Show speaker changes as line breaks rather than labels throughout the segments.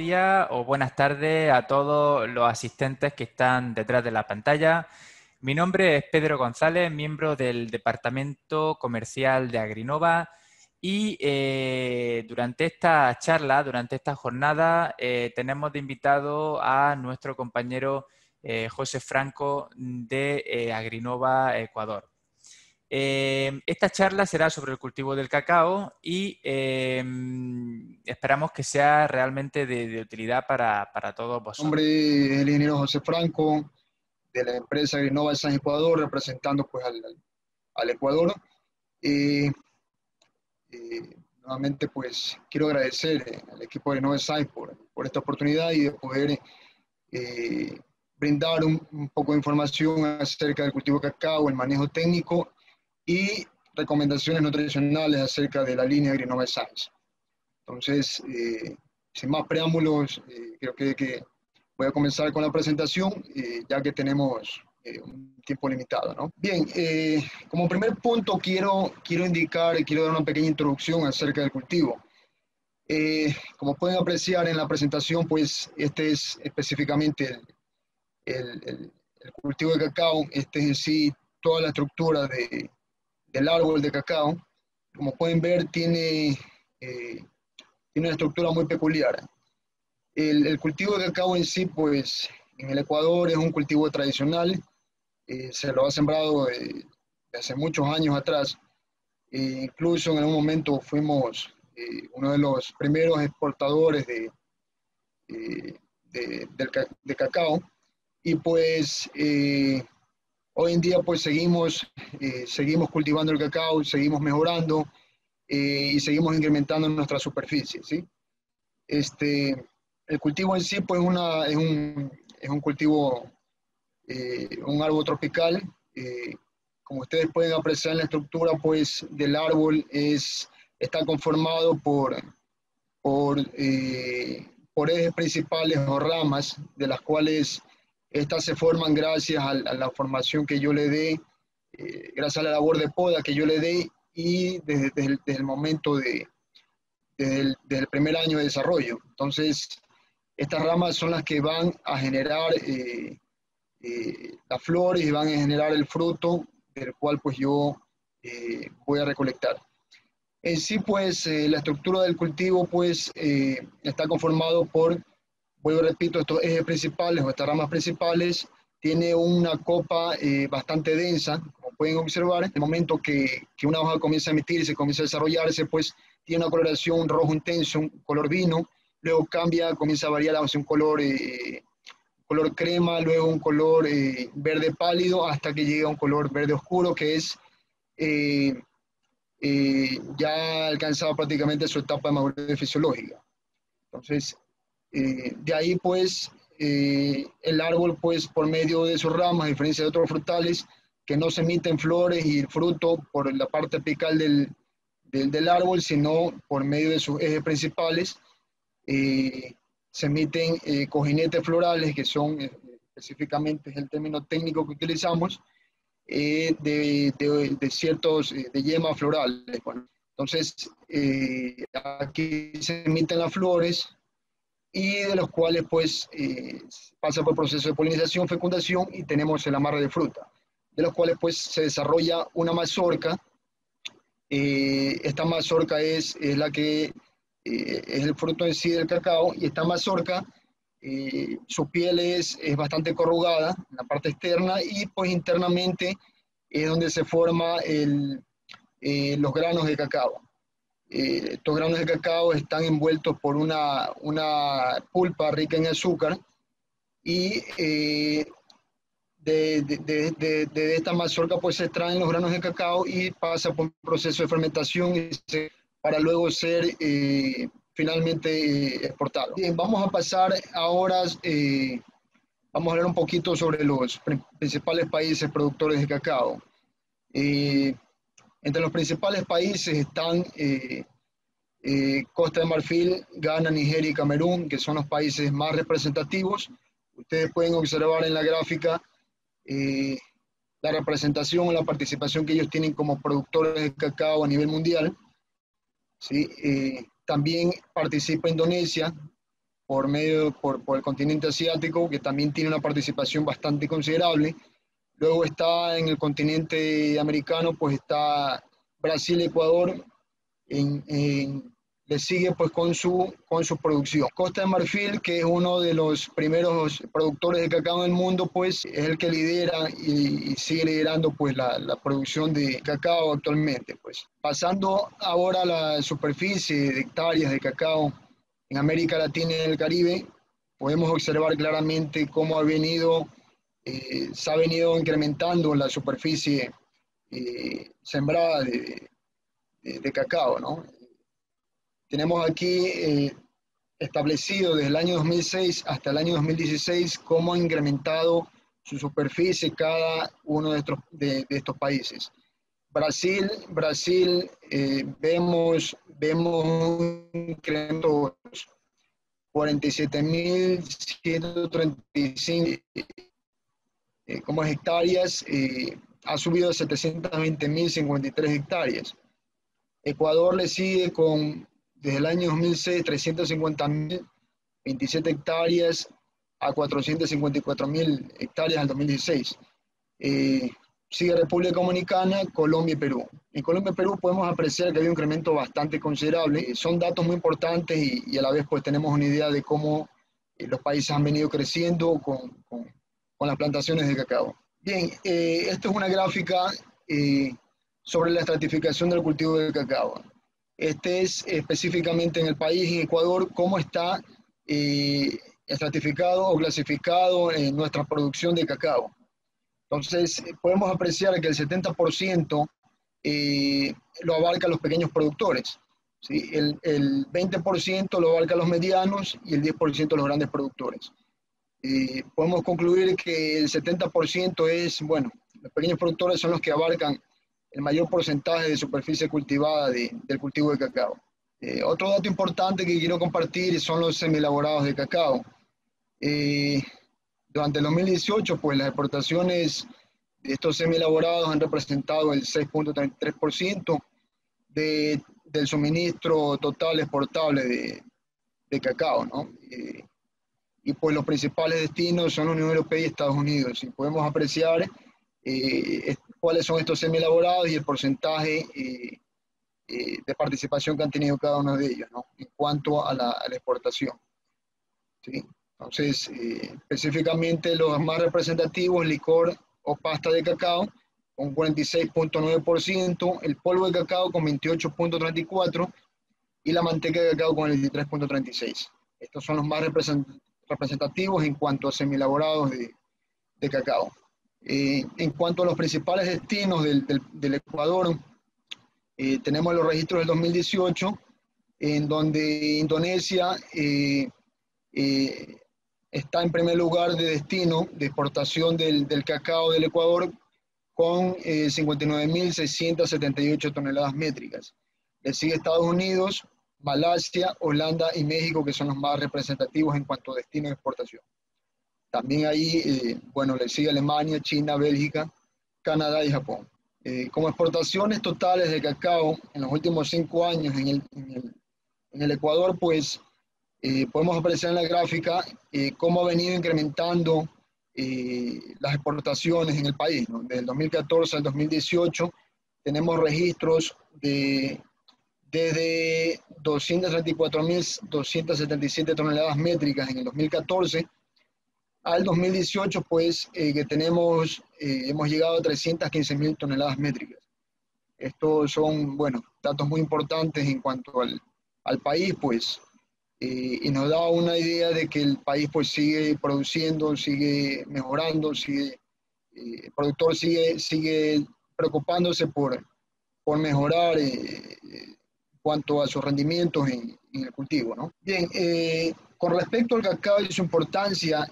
días o buenas tardes a todos los asistentes que están detrás de la pantalla. Mi nombre es Pedro González, miembro del Departamento Comercial de Agrinova y durante esta charla, durante esta jornada, tenemos de invitado a nuestro compañero José Franco de Agrinova Ecuador. Esta charla será sobre el cultivo del cacao y esperamos que sea realmente de utilidad para todos
Mi nombre
vosotros.
es el ingeniero José Franco, de la empresa Agrinova San Ecuador, representando pues al Ecuador. Eh, Nuevamente pues quiero agradecer al equipo de Agrinova San por esta oportunidad y de poder brindar un poco de información acerca del cultivo de cacao, el manejo técnico y recomendaciones nutricionales acerca de la línea Agrinova Science. Entonces, sin más preámbulos, creo que voy a comenzar con la presentación, ya que tenemos un tiempo limitado, ¿no? Bien, como primer punto quiero dar una pequeña introducción acerca del cultivo. Como pueden apreciar en la presentación, pues este es específicamente el cultivo de cacao, este es en sí toda la estructura del árbol de cacao. Como pueden ver, tiene una estructura muy peculiar. El cultivo de cacao en sí, pues en el Ecuador es un cultivo tradicional, se lo ha sembrado hace muchos años atrás, incluso en algún momento fuimos uno de los primeros exportadores de cacao, y pues hoy en día pues seguimos cultivando el cacao, seguimos mejorando y seguimos incrementando nuestra superficie, ¿sí? El cultivo en sí pues es un cultivo, un árbol tropical. Como ustedes pueden apreciar en la estructura pues del árbol, está conformado por ejes principales o ramas, de las cuales estas se forman gracias a la formación que yo le dé, gracias a la labor de poda que yo le dé, y desde el momento desde el primer año de desarrollo. Entonces, estas ramas son las que van a generar las flores y van a generar el fruto del cual pues yo voy a recolectar. En sí, pues, la estructura del cultivo, pues, está conformado por, vuelvo y repito, estos ejes principales o estas ramas principales. Tiene una copa bastante densa, como pueden observar. En el momento que una hoja comienza a emitirse, comienza a desarrollarse, pues, tiene una coloración rojo intenso, un color vino. Luego cambia, comienza a variar hacia un color crema, luego un color verde pálido, hasta que llega a un color verde oscuro, que es... Eh, ya ha alcanzado prácticamente su etapa de madurez fisiológica. Entonces, de ahí pues el árbol pues por medio de sus ramas, a diferencia de otros frutales que no se emiten flores y el fruto por la parte apical del árbol, sino por medio de sus ejes principales, se emiten cojinetes florales, que son específicamente es el término técnico que utilizamos, de ciertos, de yemas florales. Bueno, entonces, aquí se emiten las flores y de los cuales pues pasa por proceso de polinización, fecundación, y tenemos el amarre de fruta, de los cuales pues se desarrolla una mazorca. Esta mazorca es la que es el fruto en sí del cacao, y esta mazorca, su piel es bastante corrugada en la parte externa, y pues internamente es donde se forma los granos de cacao. Estos granos de cacao están envueltos por una pulpa rica en azúcar, y de esta mazorca pues se extraen los granos de cacao y pasa por un proceso de fermentación para luego ser finalmente exportado. Bien, vamos a pasar ahora, vamos a hablar un poquito sobre los principales países productores de cacao. Entre los principales países están Costa de Marfil, Ghana, Nigeria y Camerún, que son los países más representativos. Ustedes pueden observar en la gráfica la representación o la participación que ellos tienen como productores de cacao a nivel mundial, ¿sí? También participa Indonesia, por el continente asiático, que también tiene una participación bastante considerable. Luego está en el continente americano, pues está Brasil, Ecuador, le sigue pues con su producción. Costa de Marfil, que es uno de los primeros productores de cacao en el mundo, pues es el que lidera y sigue liderando pues la producción de cacao actualmente. Pues. Pasando ahora a la superficie de hectáreas de cacao en América Latina y en el Caribe, podemos observar claramente cómo se ha venido incrementando la superficie sembrada de cacao, ¿no? Tenemos aquí establecido desde el año 2006 hasta el año 2016 cómo ha incrementado su superficie cada uno de estos países. Brasil vemos un incremento de 47.135 como hectáreas, ha subido a 720.053 hectáreas. Ecuador le sigue desde el año 2006, 350.027 hectáreas a 454.000 hectáreas al 2016. Sigue República Dominicana, Colombia y Perú. En Colombia y Perú podemos apreciar que hay un incremento bastante considerable. Son datos muy importantes y a la vez pues tenemos una idea de cómo los países han venido creciendo con las plantaciones de cacao. Bien, esta es una gráfica sobre la estratificación del cultivo del cacao. Este es específicamente en el país, en Ecuador, cómo está estratificado o clasificado en nuestra producción de cacao. Entonces, podemos apreciar que el 70% lo abarca los pequeños productores, ¿sí? El 20% lo abarca los medianos y el 10% los grandes productores. Podemos concluir que el 70% los pequeños productores son los que abarcan el mayor porcentaje de superficie cultivada del cultivo de cacao. Otro dato importante que quiero compartir son los semielaborados de cacao. Durante el 2018, pues las exportaciones de estos semielaborados han representado el 6.33% del suministro total exportable de cacao, ¿no? Y pues los principales destinos son la Unión Europea y Estados Unidos. Y podemos apreciar cuáles son estos semielaborados y el porcentaje de participación que han tenido cada uno de ellos, ¿no? En cuanto a la exportación. ¿Sí? Entonces, específicamente los más representativos, licor o pasta de cacao con 46.9%, el polvo de cacao con 28.34% y la manteca de cacao con el 23.36%. Estos son los más representativos en cuanto a semielaborados de cacao. En cuanto a los principales destinos del Ecuador, tenemos los registros del 2018, en donde Indonesia está en primer lugar de destino de exportación del cacao del Ecuador con 59.678 toneladas métricas. Le sigue Estados Unidos, Malasia, Holanda y México, que son los más representativos en cuanto a destino de exportación. También ahí, le sigue Alemania, China, Bélgica, Canadá y Japón. Como exportaciones totales de cacao en los últimos 5 años en el Ecuador, pues podemos apreciar en la gráfica cómo ha venido incrementando las exportaciones en el país, ¿no? Desde el 2014 al 2018 tenemos registros desde 234.277 toneladas métricas en el 2014 al 2018, pues que hemos llegado a 315.000 toneladas métricas. Estos son, datos muy importantes en cuanto al país, pues, y nos da una idea de que el país pues sigue produciendo, sigue mejorando, el productor sigue preocupándose por mejorar en cuanto a sus rendimientos en el cultivo, ¿no? Bien, con respecto al cacao y su importancia,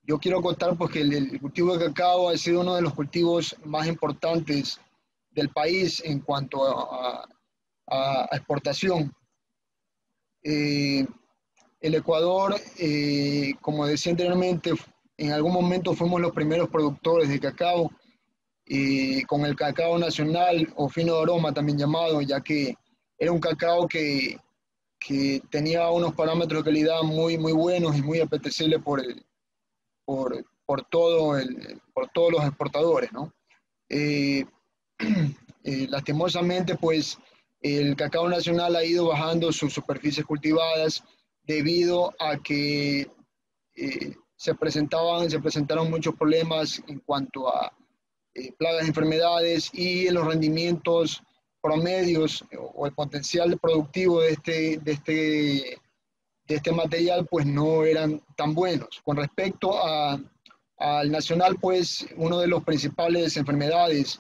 yo quiero contar pues, que el cultivo de cacao ha sido uno de los cultivos más importantes del país en cuanto a exportación. El Ecuador, como decía anteriormente, en algún momento fuimos los primeros productores de cacao, con el cacao nacional o fino de aroma también llamado, ya que era un cacao que que tenía unos parámetros de calidad muy, muy buenos y muy apetecibles por todos los exportadores, ¿no? Eh, lastimosamente, pues el cacao nacional ha ido bajando sus superficies cultivadas debido a que se presentaron muchos problemas en cuanto a plagas, enfermedades y los rendimientos promedios o el potencial productivo de este material pues no eran tan buenos. Con respecto al nacional, pues uno de los principales enfermedades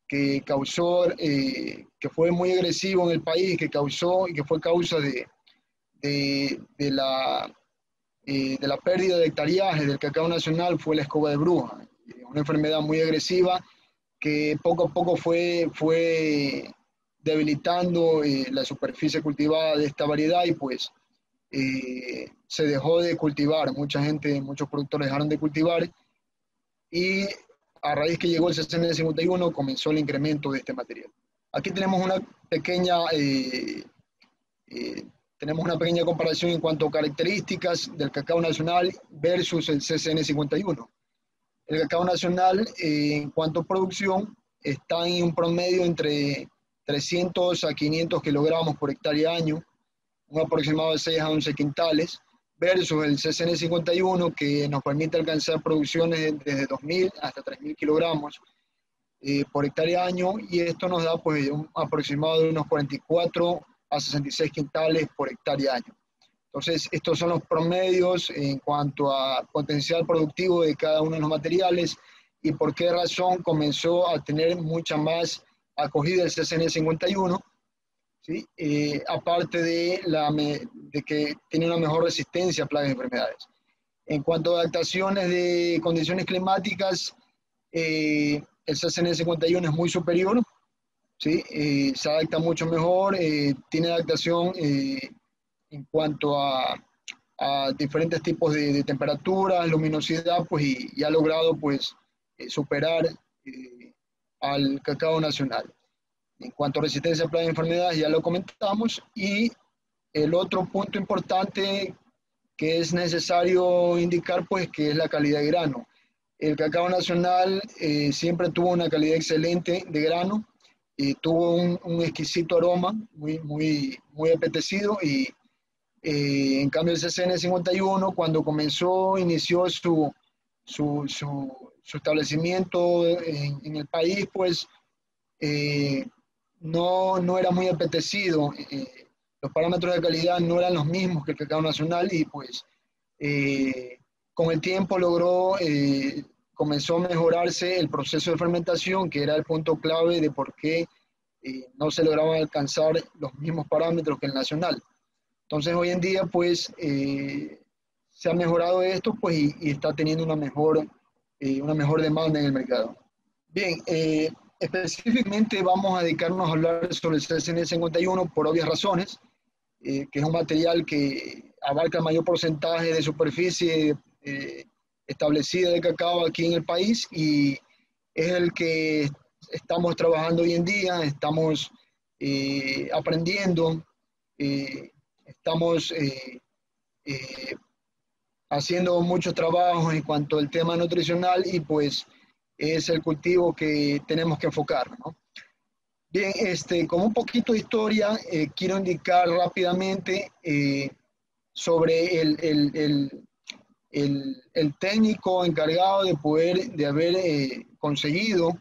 que causó, que fue muy agresivo en el país, que causó y que fue causa de la pérdida de hectareaje del cacao nacional fue la escoba de bruja, una enfermedad muy agresiva que poco a poco fue debilitando la superficie cultivada de esta variedad y pues se dejó de cultivar, muchos productores dejaron de cultivar y a raíz que llegó el CCN 51 comenzó el incremento de este material. Aquí eh, tenemos una pequeña comparación en cuanto a características del cacao nacional versus el CCN 51. El cacao nacional, en cuanto a producción, está en un promedio entre 300 a 500 kilogramos por hectárea año, un aproximado de 6 a 11 quintales, versus el CCN 51, que nos permite alcanzar producciones desde 2.000 hasta 3.000 kilogramos por hectárea año, y esto nos da pues, un aproximado de unos 44 a 66 quintales por hectárea año. Entonces, estos son los promedios en cuanto a potencial productivo de cada uno de los materiales y por qué razón comenzó a tener mucha más acogida el CCN 51, ¿sí? Aparte de que tiene una mejor resistencia a plagas y enfermedades. En cuanto a adaptaciones de condiciones climáticas, el CCN 51 es muy superior, ¿sí? Se adapta mucho mejor, tiene adaptación en cuanto a diferentes tipos de temperaturas, luminosidad, pues, y ha logrado pues, superar al cacao nacional. En cuanto a resistencia a plagas y enfermedades, ya lo comentamos. Y el otro punto importante que es necesario indicar, pues, que es la calidad de grano. El cacao nacional siempre tuvo una calidad excelente de grano, y tuvo un exquisito aroma, muy apetecido, y en cambio el CCN 51, cuando inició su establecimiento en el país, pues no era muy apetecido. Los parámetros de calidad no eran los mismos que el cacao nacional y pues con el tiempo comenzó a mejorarse el proceso de fermentación, que era el punto clave de por qué no se lograban alcanzar los mismos parámetros que el nacional. Entonces hoy en día pues se ha mejorado esto pues, y está teniendo una mejor demanda en el mercado. Bien, específicamente vamos a dedicarnos a hablar sobre el CCN 51 por obvias razones, que es un material que abarca el mayor porcentaje de superficie establecida de cacao aquí en el país y es el que estamos trabajando hoy en día, estamos aprendiendo, estamos haciendo muchos trabajos en cuanto al tema nutricional y pues es el cultivo que tenemos que enfocar, ¿no? Bien, como un poquito de historia, quiero indicar rápidamente sobre el técnico encargado de haber conseguido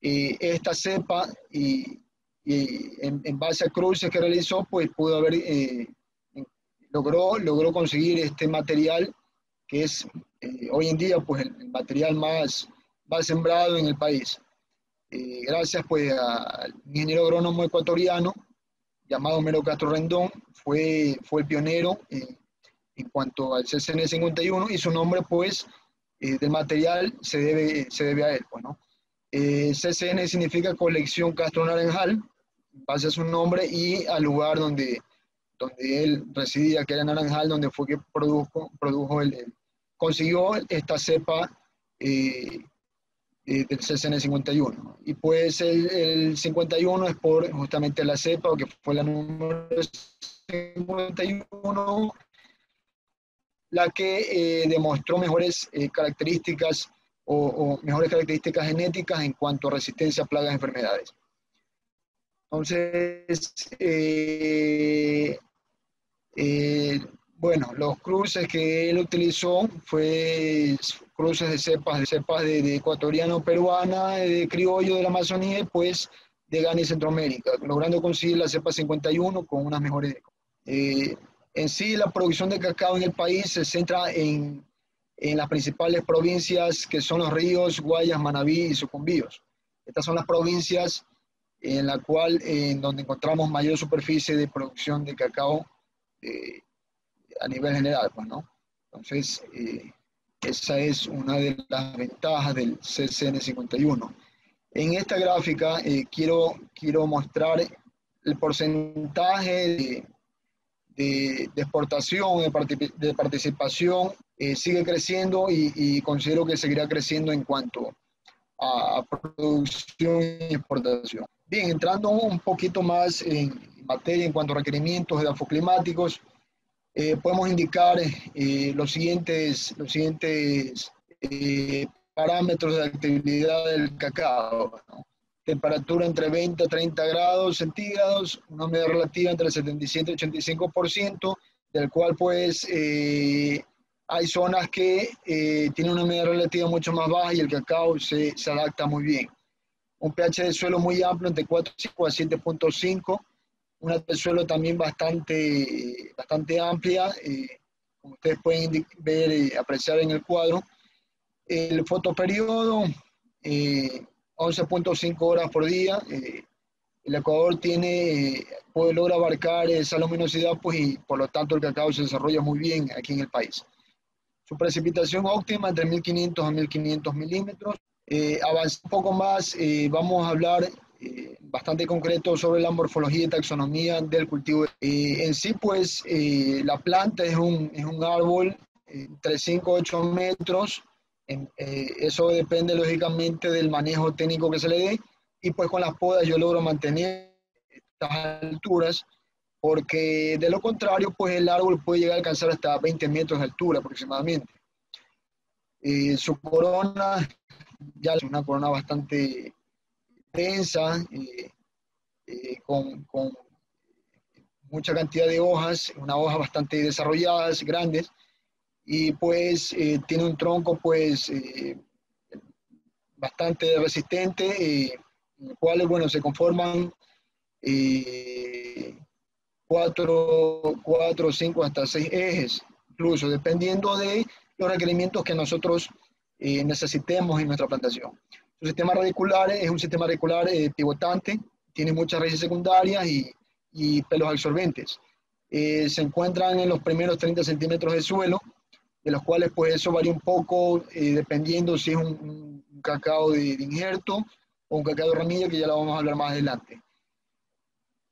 esta cepa y en base a cruces que realizó, pues pudo haber, logró conseguir este material que es hoy en día pues el material más sembrado en el país. Gracias pues al ingeniero agrónomo ecuatoriano llamado Mero Castro Rendón, fue el pionero en cuanto al CCN 51 y su nombre pues del material se debe a él, pues, ¿no? CCN significa Colección Castro Naranjal, en base a su nombre y al lugar donde él residía, que era Naranjal, donde fue que consiguió esta cepa del CCN 51. Y pues el 51 es por justamente la cepa, que fue la número 51, la que demostró mejores características o mejores características genéticas en cuanto a resistencia a plagas y enfermedades. Entonces, bueno, los cruces que él utilizó fue cruces de cepas de ecuatoriano peruana, de criollo de la Amazonía y pues de Ghana y Centroamérica, logrando conseguir la cepa 51 con unas mejores. Eh, en sí, la producción de cacao en el país se centra en las principales provincias que son los ríos, Guayas, Manabí y Sucumbíos. Estas son las provincias en la cual, en donde encontramos mayor superficie de producción de cacao eh, a nivel general, pues, ¿no? Entonces, esa es una de las ventajas del CCN 51. En esta gráfica quiero mostrar el porcentaje de exportación, de participación, sigue creciendo y considero que seguirá creciendo en cuanto a producción y exportación. Bien, entrando un poquito más en materia en cuanto a requerimientos edafoclimáticos, podemos indicar los siguientes parámetros de actividad del cacao, ¿no? Temperatura entre 20 a 30 grados centígrados, una humedad relativa entre el 77 y 85%, del cual pues hay zonas que tienen una humedad relativa mucho más baja y el cacao se adapta muy bien. Un pH de suelo muy amplio entre 4,5 a 7,5, una de suelo también bastante amplia, como ustedes pueden ver y apreciar en el cuadro. El fotoperiodo, 11,5 horas por día. El Ecuador logra abarcar esa luminosidad, pues, y por lo tanto el cacao se desarrolla muy bien aquí en el país. Su precipitación óptima entre 1.500 a 1.500 milímetros. Avanza un poco más, vamos a hablar bastante concreto sobre la morfología y taxonomía del cultivo. En sí, pues, la planta es un árbol entre 5 a 8 metros. Eso depende, lógicamente, del manejo técnico que se le dé. Y pues con las podas yo logro mantener estas alturas, porque de lo contrario, pues el árbol puede llegar a alcanzar hasta 20 metros de altura aproximadamente. Su corona ya es una corona bastante densa, con mucha cantidad de hojas, unas hojas bastante desarrolladas, grandes, y pues tiene un tronco pues bastante resistente, en el cual, bueno, se conforman cuatro, cinco, hasta 6 ejes, incluso dependiendo de los requerimientos que nosotros necesitemos en nuestra plantación. Su sistema radicular es un sistema radicular pivotante, tiene muchas raíces secundarias y pelos absorbentes. Se encuentran en los primeros 30 centímetros de suelo, de los cuales pues eso varía un poco dependiendo si es un cacao de injerto o un cacao de ramilla, que ya lo vamos a hablar más adelante.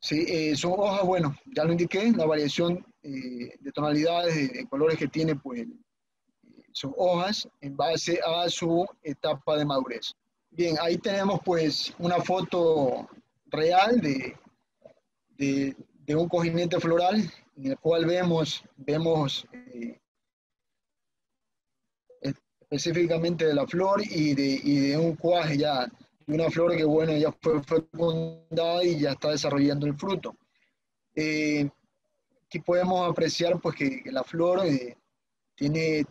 Sí, son hojas, bueno, ya lo indiqué, la variación de tonalidades, de colores que tiene, pues son hojas en base a su etapa de madurez. Bien, ahí tenemos pues una foto real de un cojinete floral, en el cual vemos específicamente de la flor y de un cuaje ya, de una flor que, bueno, ya fue fecundada y ya está desarrollando el fruto. Aquí podemos apreciar pues que la flor tiene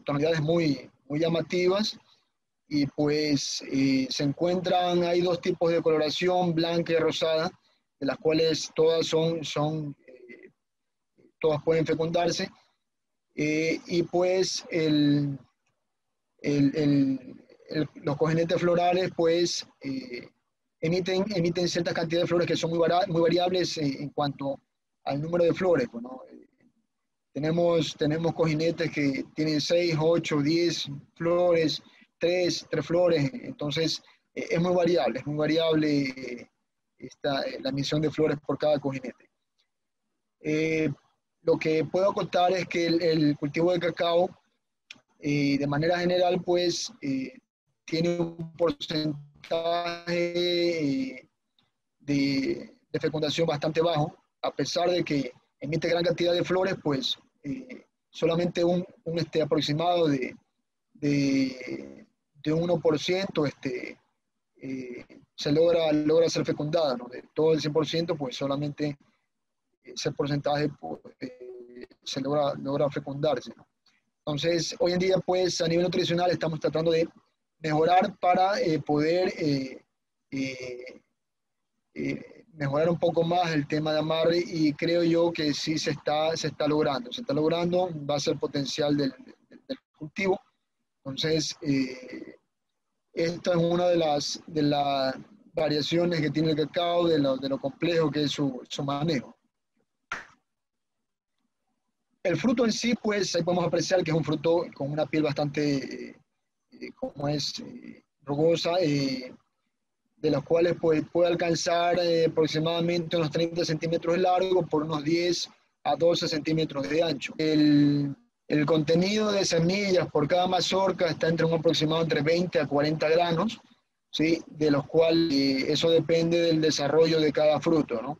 tonalidades muy llamativas y pues hay dos tipos de coloración, blanca y rosada, de las cuales todas pueden fecundarse, y pues los cojinetes florales pues emiten ciertas cantidades de flores que son muy variables en cuanto al número de flores, pues, ¿no? Tenemos cojinetes que tienen 6, 8, 10 flores, 3 flores, entonces es muy variable la emisión de flores por cada cojinete. Lo que puedo contar es que el cultivo de cacao, de manera general, pues tiene un porcentaje de fecundación bastante bajo, a pesar de que emite gran cantidad de flores, pues solamente un aproximado de 1% se logra ser fecundada, ¿no? De todo el 100%, pues solamente ese porcentaje pues, se logra fecundarse, ¿no? Entonces, hoy en día, pues a nivel nutricional estamos tratando de mejorar para poder mejorar un poco más el tema de amarre, y creo yo que sí se está logrando en base al potencial del cultivo. Entonces, esta es una de las variaciones que tiene el cacao, de lo complejo que es su manejo. El fruto en sí, pues ahí podemos apreciar que es un fruto con una piel bastante, como es, rugosa, de los cuales pues, puede alcanzar aproximadamente unos 30 centímetros de largo por unos 10 a 12 centímetros de ancho. El contenido de semillas por cada mazorca está entre un aproximado entre 20 a 40 granos, ¿sí? De los cuales eso depende del desarrollo de cada fruto, ¿no?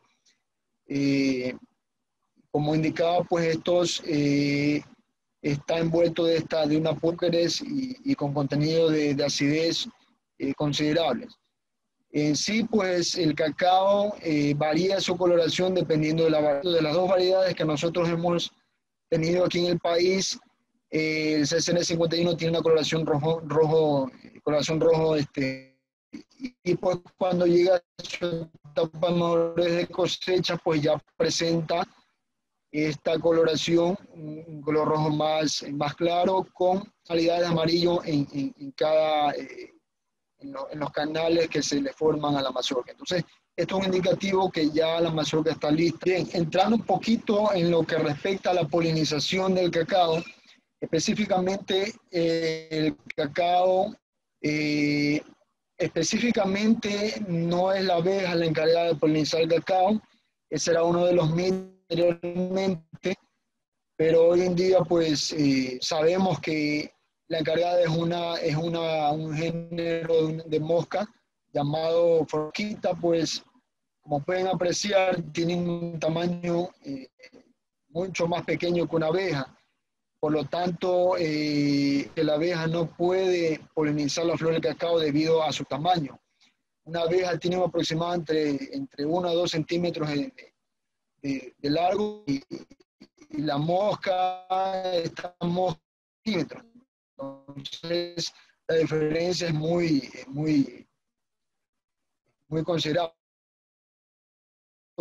Como indicaba, pues estos está envuelto de una pulqueres y con contenido de acidez considerables. En sí, pues el cacao varía su coloración dependiendo de las dos variedades que nosotros hemos tenido aquí en el país. El CCN 51 tiene una coloración rojo, y pues cuando llega a su etapa madurez de cosecha, pues ya presenta esta coloración, un color rojo más claro, con tonalidades de amarillo en cada... en los canales que se le forman a la mazorca. Entonces, esto es un indicativo que ya la mazorca está lista. Bien, entrando un poquito en lo que respecta a la polinización del cacao, específicamente el cacao, específicamente no es la abeja la encargada de polinizar el cacao, ese era uno de los mitos anteriormente, pero hoy en día pues sabemos que la encargada es un género de mosca llamado forquita, pues como pueden apreciar tienen un tamaño mucho más pequeño que una abeja. Por lo tanto, que la abeja no puede polinizar la flor del cacao debido a su tamaño. Una abeja tiene un aproximado entre 1 a 2 centímetros de largo, y la mosca está a centímetros. Entonces, la diferencia es muy considerable.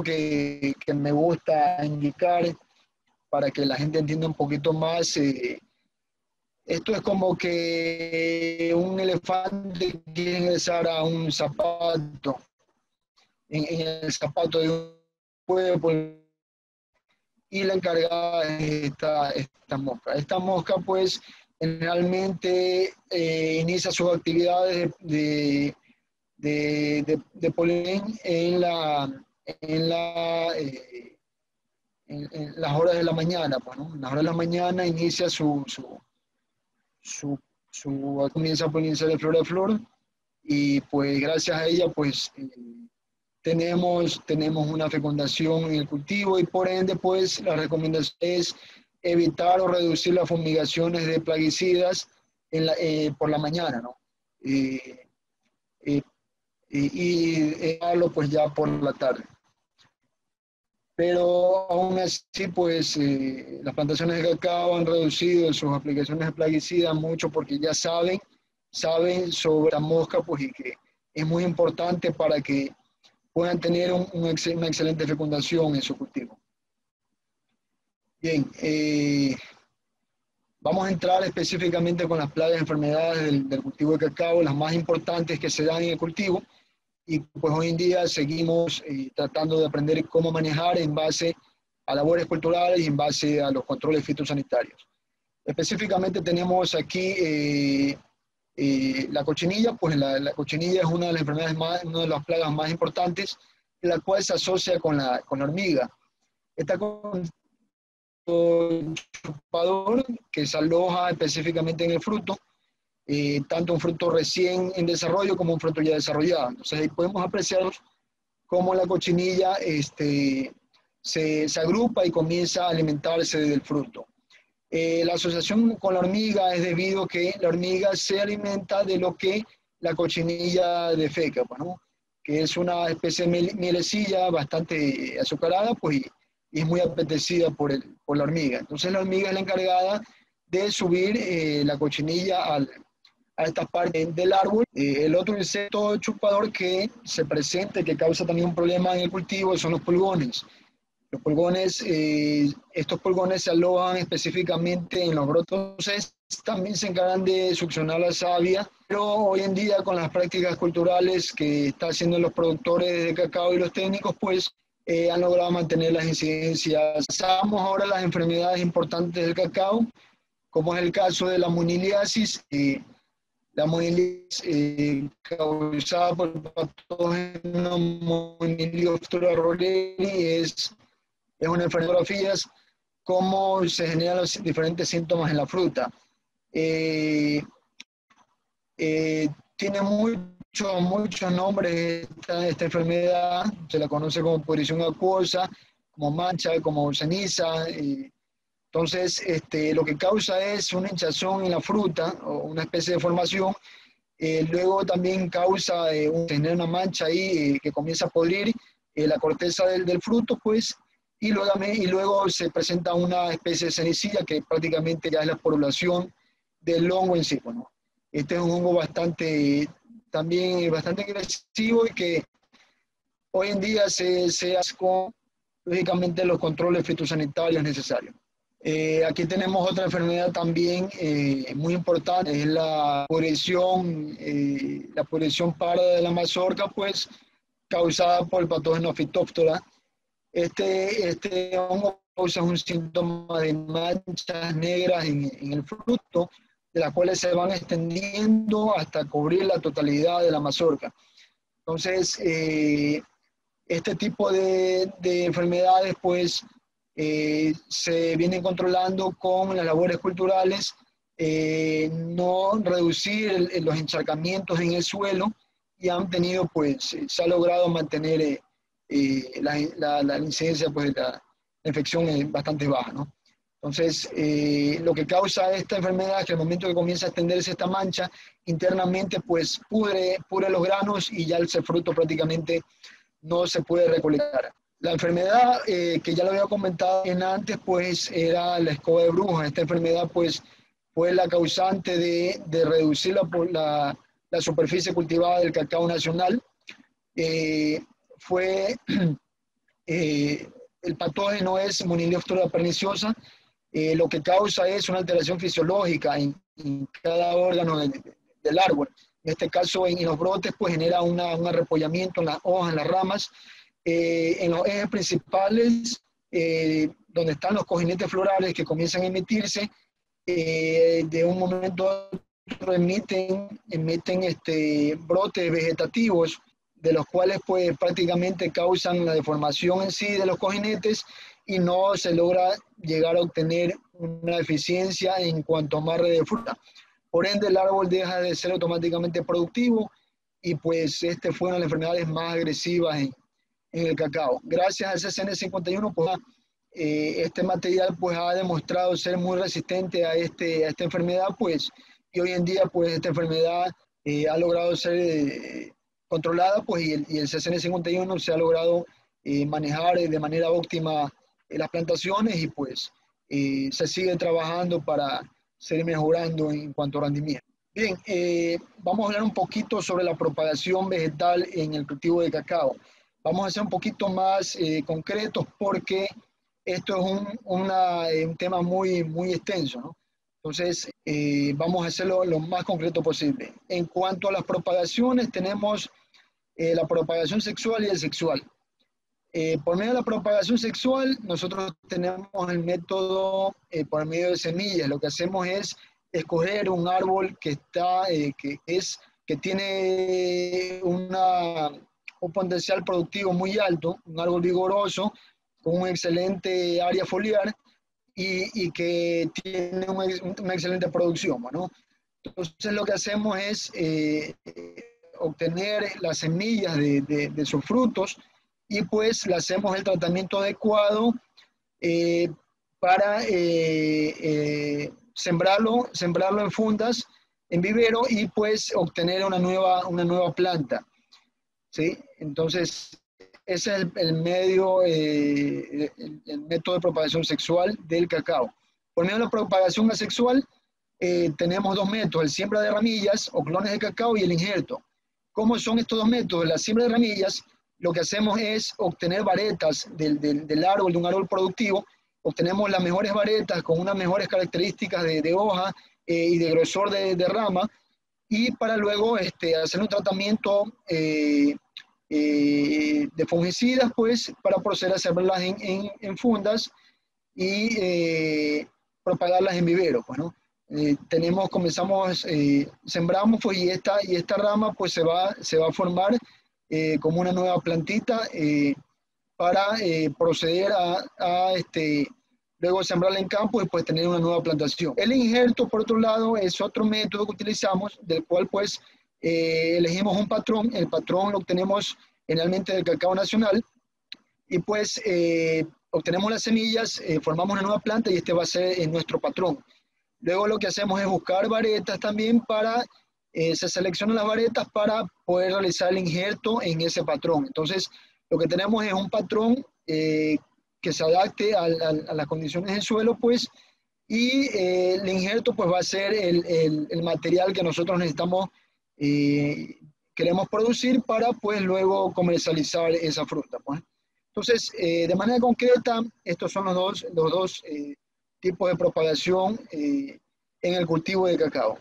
Que me gusta indicar para que la gente entienda un poquito más. Esto es como que un elefante quiere ingresar a un zapato, en el zapato de un pueblo, y la encargada es esta mosca. Esta mosca, pues, generalmente inicia sus actividades de polen en las horas de la mañana, pues, ¿no? En las horas de la mañana inicia comienza a polinizar de flor a flor, y pues gracias a ella, pues, tenemos una fecundación en el cultivo, y por ende, pues, la recomendación es evitar o reducir las fumigaciones de plaguicidas por la mañana, ¿no? Y dejarlo pues ya por la tarde. Pero aún así, pues las plantaciones de cacao han reducido sus aplicaciones de plaguicidas mucho, porque ya saben sobre la mosca, pues, y que es muy importante para que puedan tener una excelente fecundación en su cultivo. Bien, vamos a entrar específicamente con las plagas y enfermedades del cultivo de cacao, las más importantes que se dan en el cultivo, y pues hoy en día seguimos tratando de aprender cómo manejar en base a labores culturales y en base a los controles fitosanitarios. Específicamente tenemos aquí la cochinilla. Pues la cochinilla es una de las enfermedades una de las plagas más importantes, la cual se asocia con la hormiga. Esta chupador que se aloja específicamente en el fruto, tanto un fruto recién en desarrollo como un fruto ya desarrollado. Entonces ahí podemos apreciar cómo la cochinilla se agrupa y comienza a alimentarse del fruto. La asociación con la hormiga es debido a que la hormiga se alimenta de lo que la cochinilla defeca, pues, ¿no? Que es una especie de mielecilla bastante azucarada, pues, y es muy apetecida por la hormiga. Entonces la hormiga es la encargada de subir la cochinilla a esta parte del árbol. El otro insecto chupador que se presenta, que causa también un problema en el cultivo, son los pulgones. Los pulgones, estos pulgones se alojan específicamente en los brotes. Entonces, también se encargan de succionar la savia, pero hoy en día con las prácticas culturales que están haciendo los productores de cacao y los técnicos, pues han logrado mantener las incidencias. Pasamos ahora a las enfermedades importantes del cacao, como es el caso de la moniliasis. La moniliasis causada por el patógeno Monilioftora rolleri es una enfermedad, cómo se generan los diferentes síntomas en la fruta. Tiene muchos nombres esta enfermedad, se la conoce como pudrición acuosa, como mancha, como ceniza. Entonces, lo que causa es una hinchazón en la fruta o una especie de formación. Luego también causa tener una mancha ahí que comienza a podrir la corteza del fruto, pues, y luego se presenta una especie de cenicilla que prácticamente ya es la población del hongo en sí. Bueno, este es un hongo también bastante agresivo y que hoy en día se hace con, lógicamente, los controles fitosanitarios necesarios. Aquí tenemos otra enfermedad también muy importante, es la pudrición parda de la mazorca, pues, causada por el patógeno Phytophthora. Este hongo causa un síntoma de manchas negras en el fruto, de las cuales se van extendiendo hasta cubrir la totalidad de la mazorca. Entonces, este tipo de enfermedades, pues, se vienen controlando con las labores culturales, no reducir los encharcamientos en el suelo, y han tenido, pues, se ha logrado mantener la incidencia, pues, de la infección es bastante baja, ¿no? Entonces, lo que causa esta enfermedad es que al momento que comienza a extenderse esta mancha, internamente, pues, pudre los granos y ya el fruto prácticamente no se puede recolectar. La enfermedad, que ya lo había comentado antes, pues, era la escoba de brujas. Esta enfermedad, pues, fue la causante de reducir la superficie cultivada del cacao nacional. El patógeno es Monilioftora perniciosa. Lo que causa es una alteración fisiológica en cada órgano del árbol. En este caso, en los brotes, pues genera un arrepollamiento en las hojas, en las ramas, en los ejes principales, donde están los cojinetes florales que comienzan a emitirse. De un momento a otro emiten brotes vegetativos, de los cuales, pues, prácticamente causan la deformación en sí de los cojinetes, y no se logra llegar a obtener una eficiencia en cuanto a amarre de fruta. Por ende, el árbol deja de ser automáticamente productivo, y pues fue una de las enfermedades más agresivas en el cacao. Gracias al CCN51, pues, este material, pues, ha demostrado ser muy resistente a esta enfermedad, pues, y hoy en día, pues, esta enfermedad ha logrado ser controlada, pues, y el CCN51 se ha logrado manejar de manera óptima las plantaciones, y pues se sigue trabajando para seguir mejorando en cuanto a rendimiento. Bien, vamos a hablar un poquito sobre la propagación vegetal en el cultivo de cacao. Vamos a ser un poquito más concretos, porque esto es un tema muy, muy extenso, ¿no? Entonces, vamos a hacerlo lo más concreto posible. En cuanto a las propagaciones, tenemos la propagación sexual y el sexual. Por medio de la propagación sexual, nosotros tenemos el método por medio de semillas. Lo que hacemos es escoger un árbol que tiene un potencial productivo muy alto, un árbol vigoroso, con una excelente área foliar, y que tiene una excelente producción, ¿no? Entonces lo que hacemos es obtener las semillas de sus frutos y pues le hacemos el tratamiento adecuado para sembrarlo en fundas, en vivero y pues obtener una nueva planta. ¿Sí? Entonces, ese es el medio, el método de propagación sexual del cacao. Por medio de la propagación asexual, tenemos dos métodos, el siembra de ramillas o clones de cacao y el injerto. ¿Cómo son estos dos métodos? La siembra de ramillas, lo que hacemos es obtener varetas del árbol, de un árbol productivo, obtenemos las mejores varetas con unas mejores características de hoja y de grosor de rama, y para luego hacer un tratamiento de fungicidas, pues, para proceder a sembrarlas en fundas y propagarlas en vivero, pues, ¿no? Sembramos, pues, y esta rama, pues, se va a formar como una nueva plantita para proceder luego sembrarla en campo y pues tener una nueva plantación. El injerto, por otro lado, es otro método que utilizamos, del cual pues elegimos un patrón. El patrón lo obtenemos generalmente del cacao nacional y pues obtenemos las semillas, formamos una nueva planta y este va a ser nuestro patrón. Luego lo que hacemos es buscar varetas también se seleccionan las varetas para poder realizar el injerto en ese patrón. Entonces, lo que tenemos es un patrón que se adapte a las condiciones del suelo, pues, y el injerto pues va a ser el material que nosotros necesitamos, queremos producir para pues luego comercializar esa fruta, pues. Entonces, de manera concreta, estos son los dos tipos de propagación en el cultivo de cacao.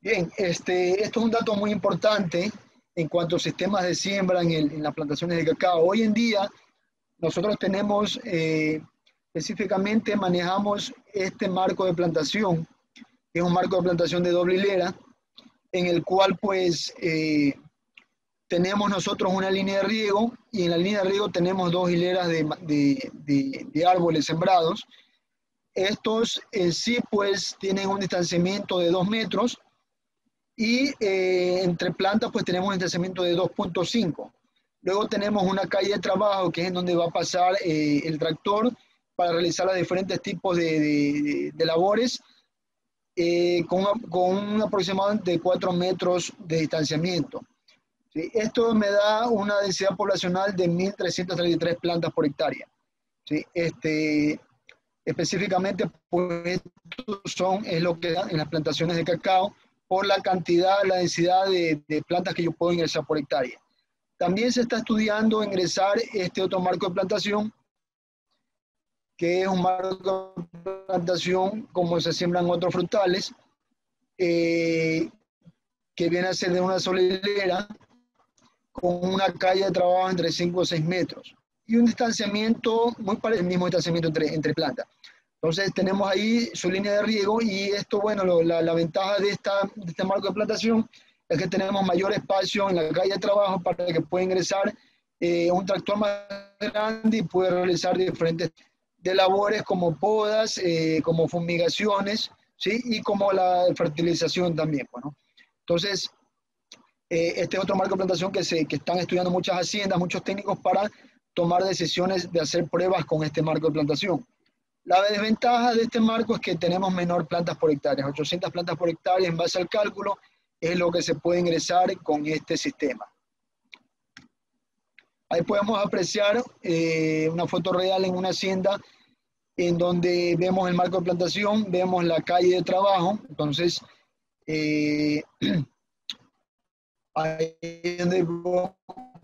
Bien, esto es un dato muy importante en cuanto a sistemas de siembra en las plantaciones de cacao. Hoy en día, nosotros tenemos, específicamente manejamos este marco de plantación, que es un marco de plantación de doble hilera, en el cual pues tenemos nosotros una línea de riego y en la línea de riego tenemos dos hileras de árboles sembrados. Estos sí pues tienen un distanciamiento de 2 metros y entre plantas pues tenemos un distanciamiento de 2.5. Luego tenemos una calle de trabajo que es en donde va a pasar el tractor para realizar los diferentes tipos de labores con un aproximado de 4 metros de distanciamiento. ¿Sí? Esto me da una densidad poblacional de 1.333 plantas por hectárea. ¿Sí? Específicamente, pues, es lo que dan en las plantaciones de cacao por la cantidad, la densidad de plantas que yo puedo ingresar por hectárea. También se está estudiando ingresar este otro marco de plantación, que es un marco de plantación como se siembran otros frutales, que viene a ser de una sola hilera, con una calle de trabajo entre 5 o 6 metros y un distanciamiento muy parecido al mismo distanciamiento entre plantas. Entonces tenemos ahí su línea de riego y esto, bueno, la ventaja de este marco de plantación es que tenemos mayor espacio en la calle de trabajo para que pueda ingresar un tractor más grande y pueda realizar diferentes de labores como podas, como fumigaciones, ¿sí? Y como la fertilización también, bueno. Entonces, este es otro marco de plantación que están estudiando muchas haciendas, muchos técnicos para tomar decisiones de hacer pruebas con este marco de plantación. La desventaja de este marco es que tenemos menor plantas por hectárea, 800 plantas por hectárea en base al cálculo es lo que se puede ingresar con este sistema. Ahí podemos apreciar una foto real en una hacienda en donde vemos el marco de plantación, vemos la calle de trabajo, entonces ahí es donde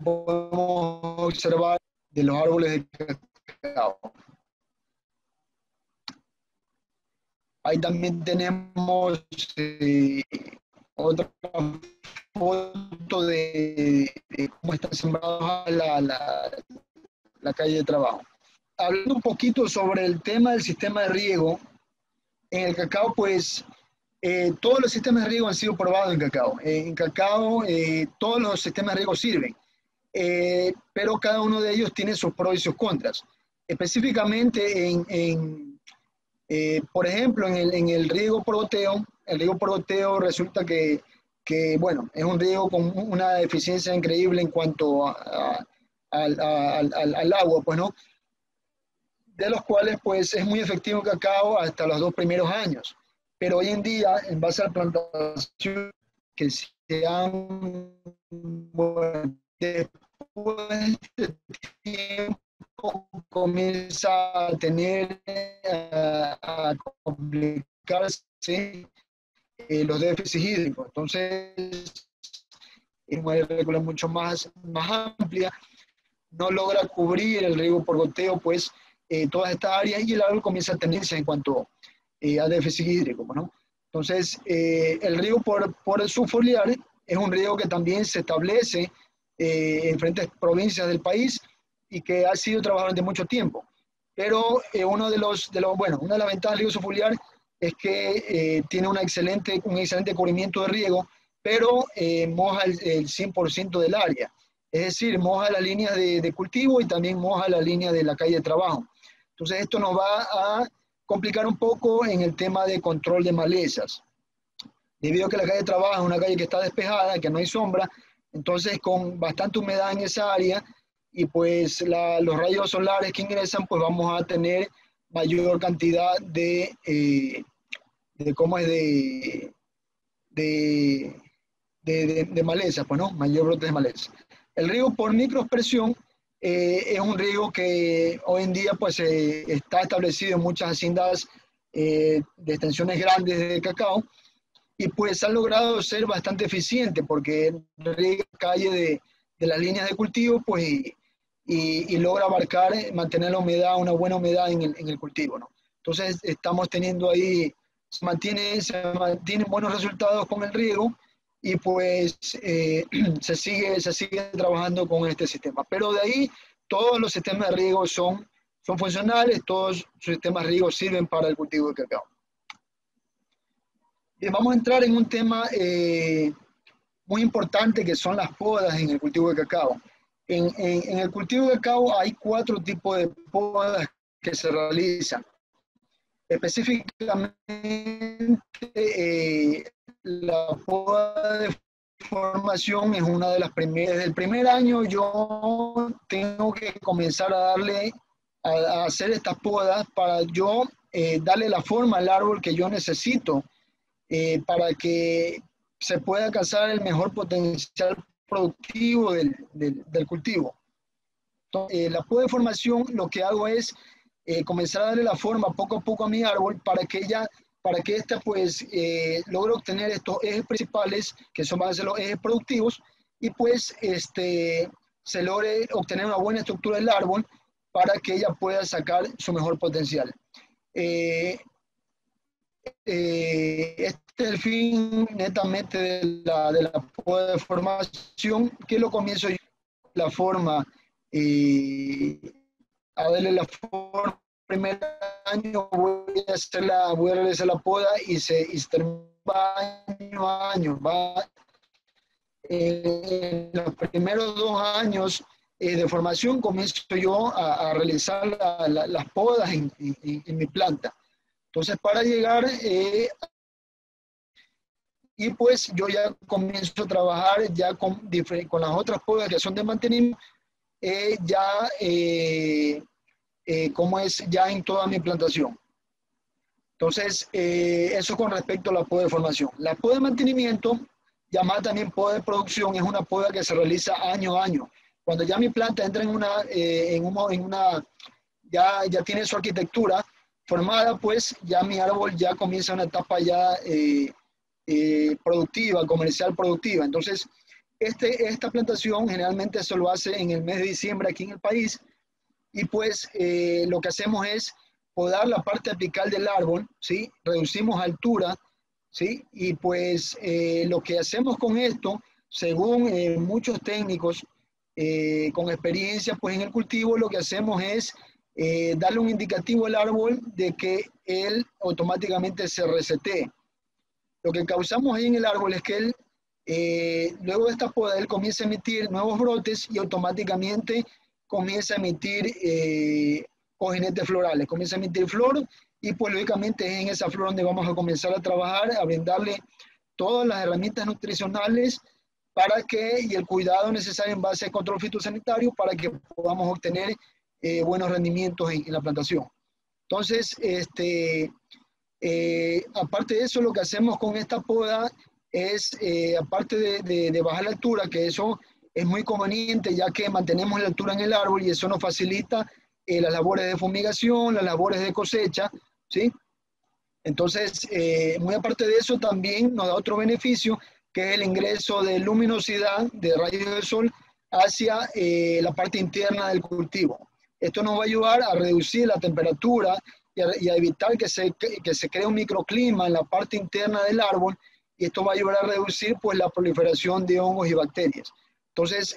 podemos observar de los árboles de cacao. Ahí también tenemos otra foto de cómo está sembrada la calle de trabajo. Hablando un poquito sobre el tema del sistema de riego, en el cacao, pues todos los sistemas de riego han sido probados en cacao. En cacao, todos los sistemas de riego sirven, pero cada uno de ellos tiene sus pros y sus contras. Específicamente en Por ejemplo, en el riego por goteo, el riego por goteo resulta bueno, es un riego con una eficiencia increíble en cuanto al agua, pues, ¿no? De los cuales, pues, es muy efectivo en cacao hasta los 2 primeros años. Pero hoy en día, en base a la plantación que se han, bueno, después de tiempo comienza a tener, a complicarse los déficits hídricos. Entonces, en una agrícola mucho más amplia, no logra cubrir el riego por goteo, pues, todas estas áreas y el árbol comienza a tendencia en cuanto a déficit hídrico, ¿no? Entonces, el riego por subfoliar es un riego que también se establece en diferentes provincias del país y que ha sido trabajado durante mucho tiempo. Pero una de las ventajas del riego subfoliar es que tiene un excelente cubrimiento de riego, pero moja el 100% del área. Es decir, moja las líneas de cultivo y también moja la línea de la calle de trabajo. Entonces, esto nos va a complicar un poco en el tema de control de malezas. Debido a que la calle de trabajo es una calle que está despejada, que no hay sombra, entonces con bastante humedad en esa área y pues los rayos solares que ingresan, pues vamos a tener mayor cantidad de maleza, pues, ¿no? Mayor brote de maleza. El riego por microexpresión es un riego que hoy en día pues está establecido en muchas haciendas de extensiones grandes de cacao y pues ha logrado ser bastante eficiente porque riega calle de las líneas de cultivo pues y logra abarcar, mantener la humedad, una buena humedad en el cultivo, ¿no? Entonces estamos teniendo ahí, se mantienen buenos resultados con el riego y pues se sigue trabajando con este sistema. Pero de ahí todos los sistemas de riego son funcionales, todos los sistemas de riego sirven para el cultivo de cacao. Vamos a entrar en un tema muy importante que son las podas en el cultivo de cacao. En el cultivo de cacao hay 4 tipos de podas que se realizan. Específicamente, la poda de formación es una de las primeras. Desde el primer año yo tengo que comenzar a darle, a hacer estas podas para yo darle la forma al árbol que yo necesito para que se pueda alcanzar el mejor potencial productivo del cultivo. Entonces, la poda de formación lo que hago es comenzar a darle la forma poco a poco a mi árbol para que ésta pues logre obtener estos ejes principales que van a ser los ejes productivos y pues se logre obtener una buena estructura del árbol para que ella pueda sacar su mejor potencial. Este es el fin netamente de la poda de formación, que lo comienzo yo la forma a darle la forma. El primer año voy a realizar la poda y se termina año a año. En los primeros 2 años de formación comienzo yo a realizar las podas en mi planta. Entonces, para llegar, y pues yo ya comienzo a trabajar ya con las otras podas que son de mantenimiento, como es ya en toda mi plantación. Entonces, eso con respecto a la poda de formación. La poda de mantenimiento, llamada también poda de producción, es una poda que se realiza año a año. Cuando ya mi planta entra ya tiene su arquitectura formada, pues ya mi árbol ya comienza una etapa ya productiva, comercial productiva. Entonces, esta plantación generalmente se lo hace en el mes de diciembre aquí en el país y pues lo que hacemos es podar la parte apical del árbol, ¿sí? Reducimos altura, ¿sí? Y pues lo que hacemos con esto, según muchos técnicos con experiencia pues en el cultivo, lo que hacemos es darle un indicativo al árbol de que él automáticamente se resetee. Lo que causamos ahí en el árbol es que él, luego de esta poda, él comienza a emitir nuevos brotes y automáticamente comienza a emitir cojinetes florales, comienza a emitir flor y pues lógicamente es en esa flor donde vamos a comenzar a trabajar, a brindarle todas las herramientas nutricionales para que, y el cuidado necesario en base al control fitosanitario para que podamos obtener buenos rendimientos en la plantación. Entonces, aparte de eso, lo que hacemos con esta poda es, aparte de bajar la altura, que eso es muy conveniente ya que mantenemos la altura en el árbol y eso nos facilita las labores de fumigación, las labores de cosecha, ¿sí? Entonces, muy aparte de eso, también nos da otro beneficio, que es el ingreso de luminosidad de rayos del sol hacia la parte interna del cultivo. Esto nos va a ayudar a reducir la temperatura y a evitar que se cree un microclima en la parte interna del árbol, y esto va a ayudar a reducir pues, la proliferación de hongos y bacterias. Entonces,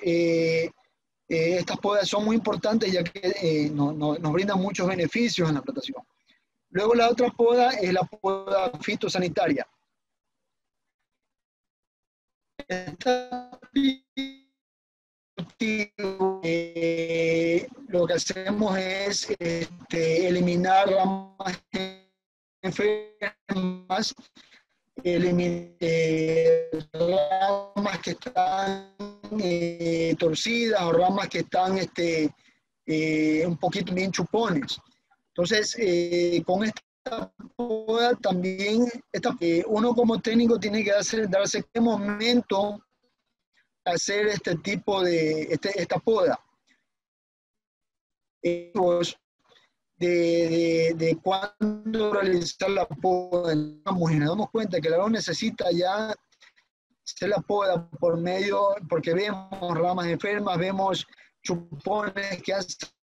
estas podas son muy importantes ya que nos brindan muchos beneficios en la plantación. Luego la otra poda es la poda fitosanitaria. Lo que hacemos es eliminar ramas enfermas, ramas que están torcidas o ramas que están un poquito bien chupones. Entonces, con esta poda también, uno como técnico tiene que darse qué momento hacer este tipo de, esta poda. De cuándo realizar la poda. Y nos damos cuenta que el árbol necesita ya hacer la poda por medio, porque vemos ramas enfermas, vemos chupones que han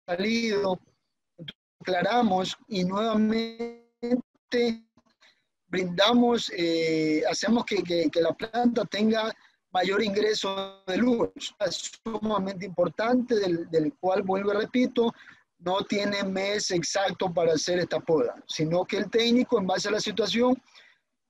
salido, aclaramos y nuevamente brindamos, hacemos que la planta tenga mayor ingreso de luz. Es sumamente importante, del cual, vuelvo y repito, no tiene mes exacto para hacer esta poda, sino que el técnico, en base a la situación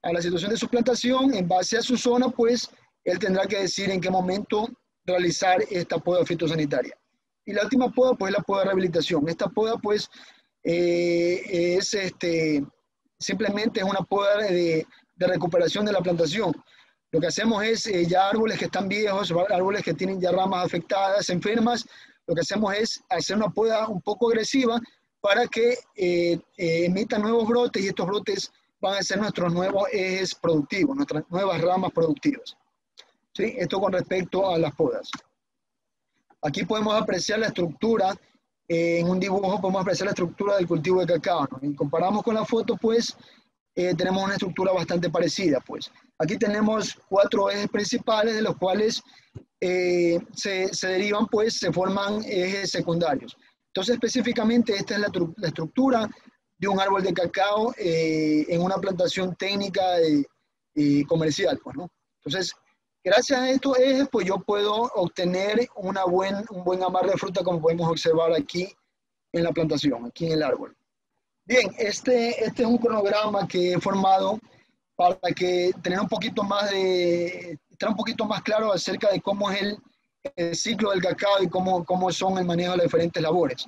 de su plantación, en base a su zona, pues él tendrá que decir en qué momento realizar esta poda fitosanitaria. Y la última poda, pues, es la poda de rehabilitación. Esta poda, pues, simplemente es una poda de recuperación de la plantación. Lo que hacemos es, ya árboles que están viejos, árboles que tienen ya ramas afectadas, enfermas, lo que hacemos es hacer una poda un poco agresiva para que emitan nuevos brotes, y estos brotes van a ser nuestros nuevos ejes productivos, nuestras nuevas ramas productivas. ¿Sí? Esto con respecto a las podas. Aquí podemos apreciar la estructura, en un dibujo podemos apreciar la estructura del cultivo de cacao, ¿no? Y comparamos con la foto, pues tenemos una estructura bastante parecida. Pues aquí tenemos 4 ejes principales, de los cuales se derivan, pues se forman ejes secundarios. Entonces, específicamente, esta es la estructura de un árbol de cacao en una plantación técnica comercial, pues, ¿no? Entonces, gracias a estos ejes, pues yo puedo obtener un buen amarre de fruta, como podemos observar aquí en la plantación, aquí en el árbol. Bien, este es un cronograma que he formado para que tener un poquito más estar un poquito más claro acerca de cómo es el ciclo del cacao y cómo son el manejo de las diferentes labores.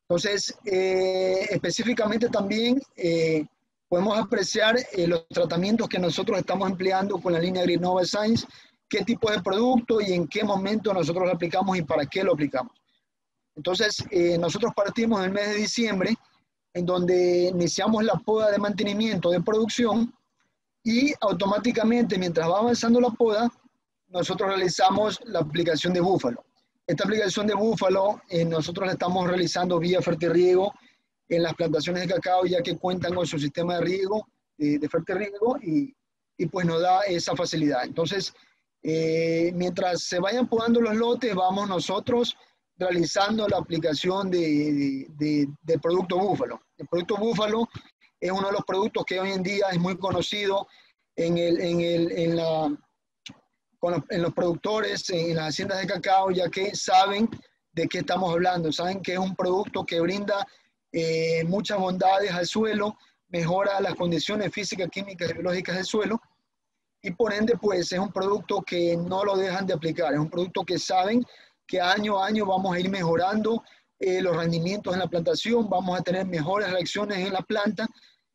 Entonces, específicamente también podemos apreciar los tratamientos que nosotros estamos empleando con la línea Agrinova Science, qué tipo de producto y en qué momento nosotros lo aplicamos y para qué lo aplicamos. Entonces, nosotros partimos en el mes de diciembre, en donde iniciamos la poda de mantenimiento de producción, y automáticamente, mientras va avanzando la poda, nosotros realizamos la aplicación de búfalo. Esta aplicación de búfalo nosotros la estamos realizando vía fertirriego en las plantaciones de cacao, ya que cuentan con su sistema de riego, de fertirriego, y pues nos da esa facilidad. Entonces, mientras se vayan podando los lotes, vamos nosotros realizando la aplicación del producto búfalo. El producto búfalo es uno de los productos que hoy en día es muy conocido en los productores, en las haciendas de cacao, ya que saben de qué estamos hablando, saben que es un producto que brinda muchas bondades al suelo, mejora las condiciones físicas, químicas y biológicas del suelo, y por ende, pues es un producto que no lo dejan de aplicar, es un producto que saben que año a año vamos a ir mejorando los rendimientos en la plantación, vamos a tener mejores reacciones en la planta,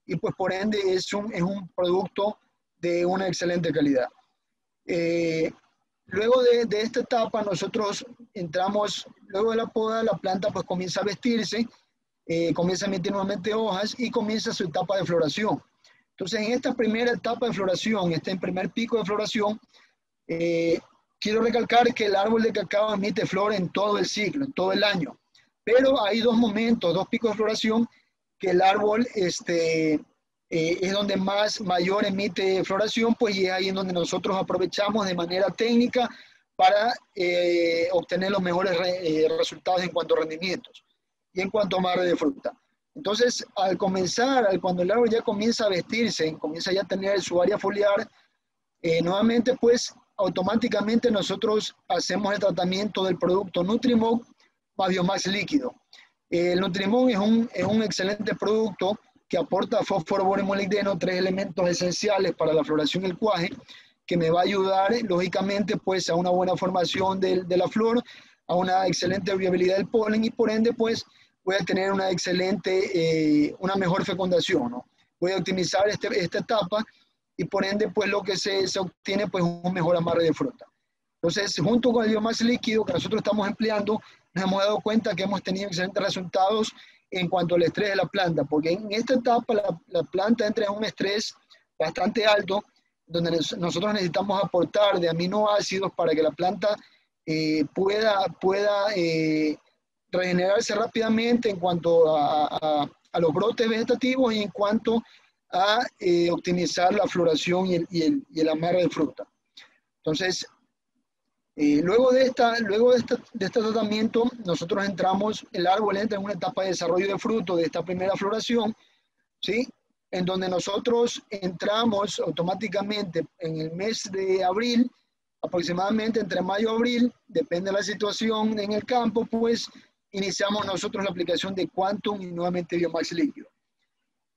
y pues por ende es un producto de una excelente calidad. Luego de esta etapa nosotros entramos, luego de la poda la planta pues comienza a vestirse, comienza a emitir nuevamente hojas y comienza su etapa de floración. Entonces en esta primera etapa de floración, este primer pico de floración, quiero recalcar que el árbol de cacao emite flor en todo el ciclo, en todo el año, pero hay dos momentos, dos picos de floración que el árbol es donde mayor emite floración, pues y es ahí en donde nosotros aprovechamos de manera técnica para obtener los mejores resultados en cuanto a rendimientos y en cuanto a amarre de fruta. Entonces, cuando el árbol ya comienza a vestirse, comienza ya a tener su área foliar, nuevamente pues automáticamente nosotros hacemos el tratamiento del producto Nutrimog más Biomax líquido. El Nutrimog es un excelente producto que aporta fósforo, boro y molibdeno, 3 elementos esenciales para la floración y el cuaje, que me va a ayudar lógicamente pues a una buena formación de la flor, a una excelente viabilidad del polen y por ende pues voy a tener una excelente, una mejor fecundación, ¿no? Voy a optimizar esta etapa y por ende pues lo que se obtiene pues un mejor amarre de fruta. Entonces, junto con el Biomax líquido que nosotros estamos empleando, nos hemos dado cuenta que hemos tenido excelentes resultados en cuanto al estrés de la planta, porque en esta etapa la planta entra en un estrés bastante alto, donde nosotros necesitamos aportar de aminoácidos para que la planta pueda regenerarse rápidamente en cuanto a los brotes vegetativos y en cuanto a optimizar la floración y el amarre de fruta. Entonces, luego de este tratamiento, nosotros el árbol entra en una etapa de desarrollo de fruto de esta primera floración, ¿sí? En donde nosotros entramos automáticamente en el mes de abril, aproximadamente entre mayo y abril, depende de la situación en el campo, pues iniciamos nosotros la aplicación de Quantum y nuevamente Biomax líquido.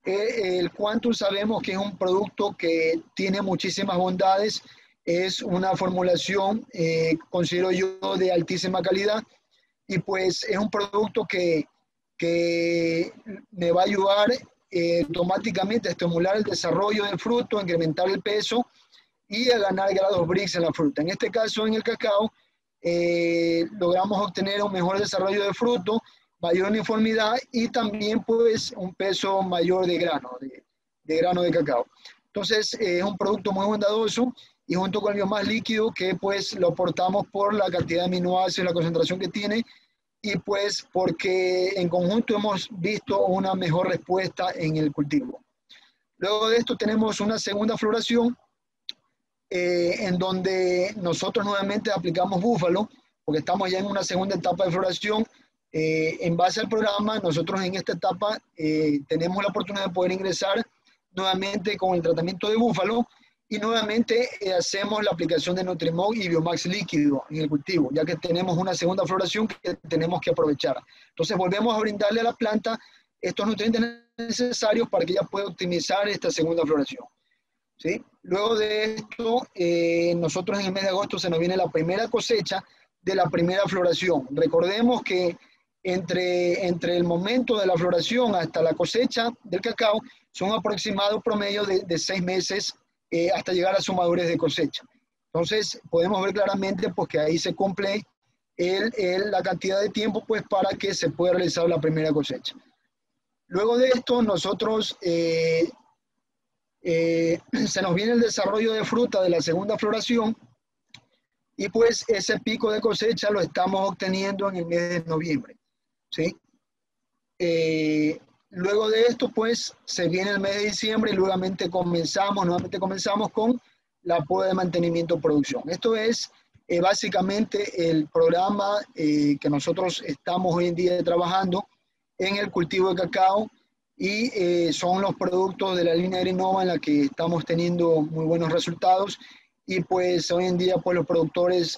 El Quantum sabemos que es un producto que tiene muchísimas bondades, es una formulación, considero yo, de altísima calidad y pues es un producto que me va a ayudar automáticamente a estimular el desarrollo del fruto, a incrementar el peso y a ganar grados Brix en la fruta. En este caso, en el cacao, logramos obtener un mejor desarrollo de fruto, mayor uniformidad y también pues un peso mayor de grano de cacao. Entonces es un producto muy bondadoso y junto con el Biomax líquido que pues lo aportamos por la cantidad de aminoácidos y la concentración que tiene y pues porque en conjunto hemos visto una mejor respuesta en el cultivo. Luego de esto tenemos una segunda floración en donde nosotros nuevamente aplicamos búfalo, porque estamos ya en una segunda etapa de floración. En base al programa, nosotros en esta etapa tenemos la oportunidad de poder ingresar nuevamente con el tratamiento de búfalo y nuevamente hacemos la aplicación de Nutrimog y Biomax líquido en el cultivo, ya que tenemos una segunda floración que tenemos que aprovechar. Entonces volvemos a brindarle a la planta estos nutrientes necesarios para que ella pueda optimizar esta segunda floración, ¿sí? Luego de esto, nosotros en el mes de agosto se nos viene la primera cosecha de la primera floración. Recordemos que entre el momento de la floración hasta la cosecha del cacao son aproximados promedio de 6 meses hasta llegar a su madurez de cosecha. Entonces podemos ver claramente pues, que ahí se cumple la cantidad de tiempo pues, para que se pueda realizar la primera cosecha. Luego de esto nosotros se nos viene el desarrollo de fruta de la segunda floración y pues ese pico de cosecha lo estamos obteniendo en el mes de noviembre, ¿sí? Luego de esto pues se viene el mes de diciembre y nuevamente comenzamos con la poda de mantenimiento de producción. Esto es básicamente el programa que nosotros estamos hoy en día trabajando en el cultivo de cacao y son los productos de la línea Agrinova en la que estamos teniendo muy buenos resultados y pues hoy en día pues los productores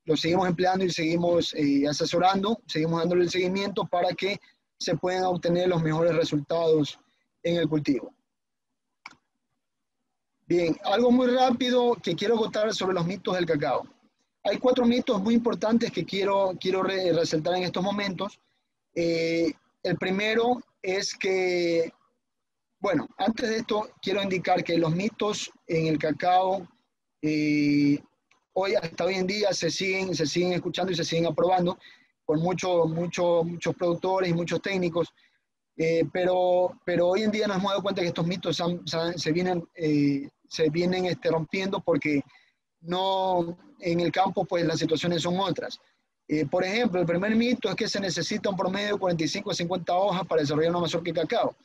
los seguimos empleando y seguimos asesorando, seguimos dándole el seguimiento para que se puedan obtener los mejores resultados en el cultivo. Bien, algo muy rápido que quiero contar sobre los mitos del cacao. Hay 4 mitos muy importantes que quiero resaltar en estos momentos. El primero es que Bueno, antes de esto quiero indicar que los mitos en el cacao hasta hoy en día se siguen escuchando y se siguen aprobando por muchos productores y muchos técnicos, pero hoy en día nos hemos dado cuenta que estos mitos se vienen rompiendo porque no, en el campo pues las situaciones son otras. Por ejemplo, el primer mito es que se necesita un promedio de 45 a 50 hojas para desarrollar una mazorca de cacao.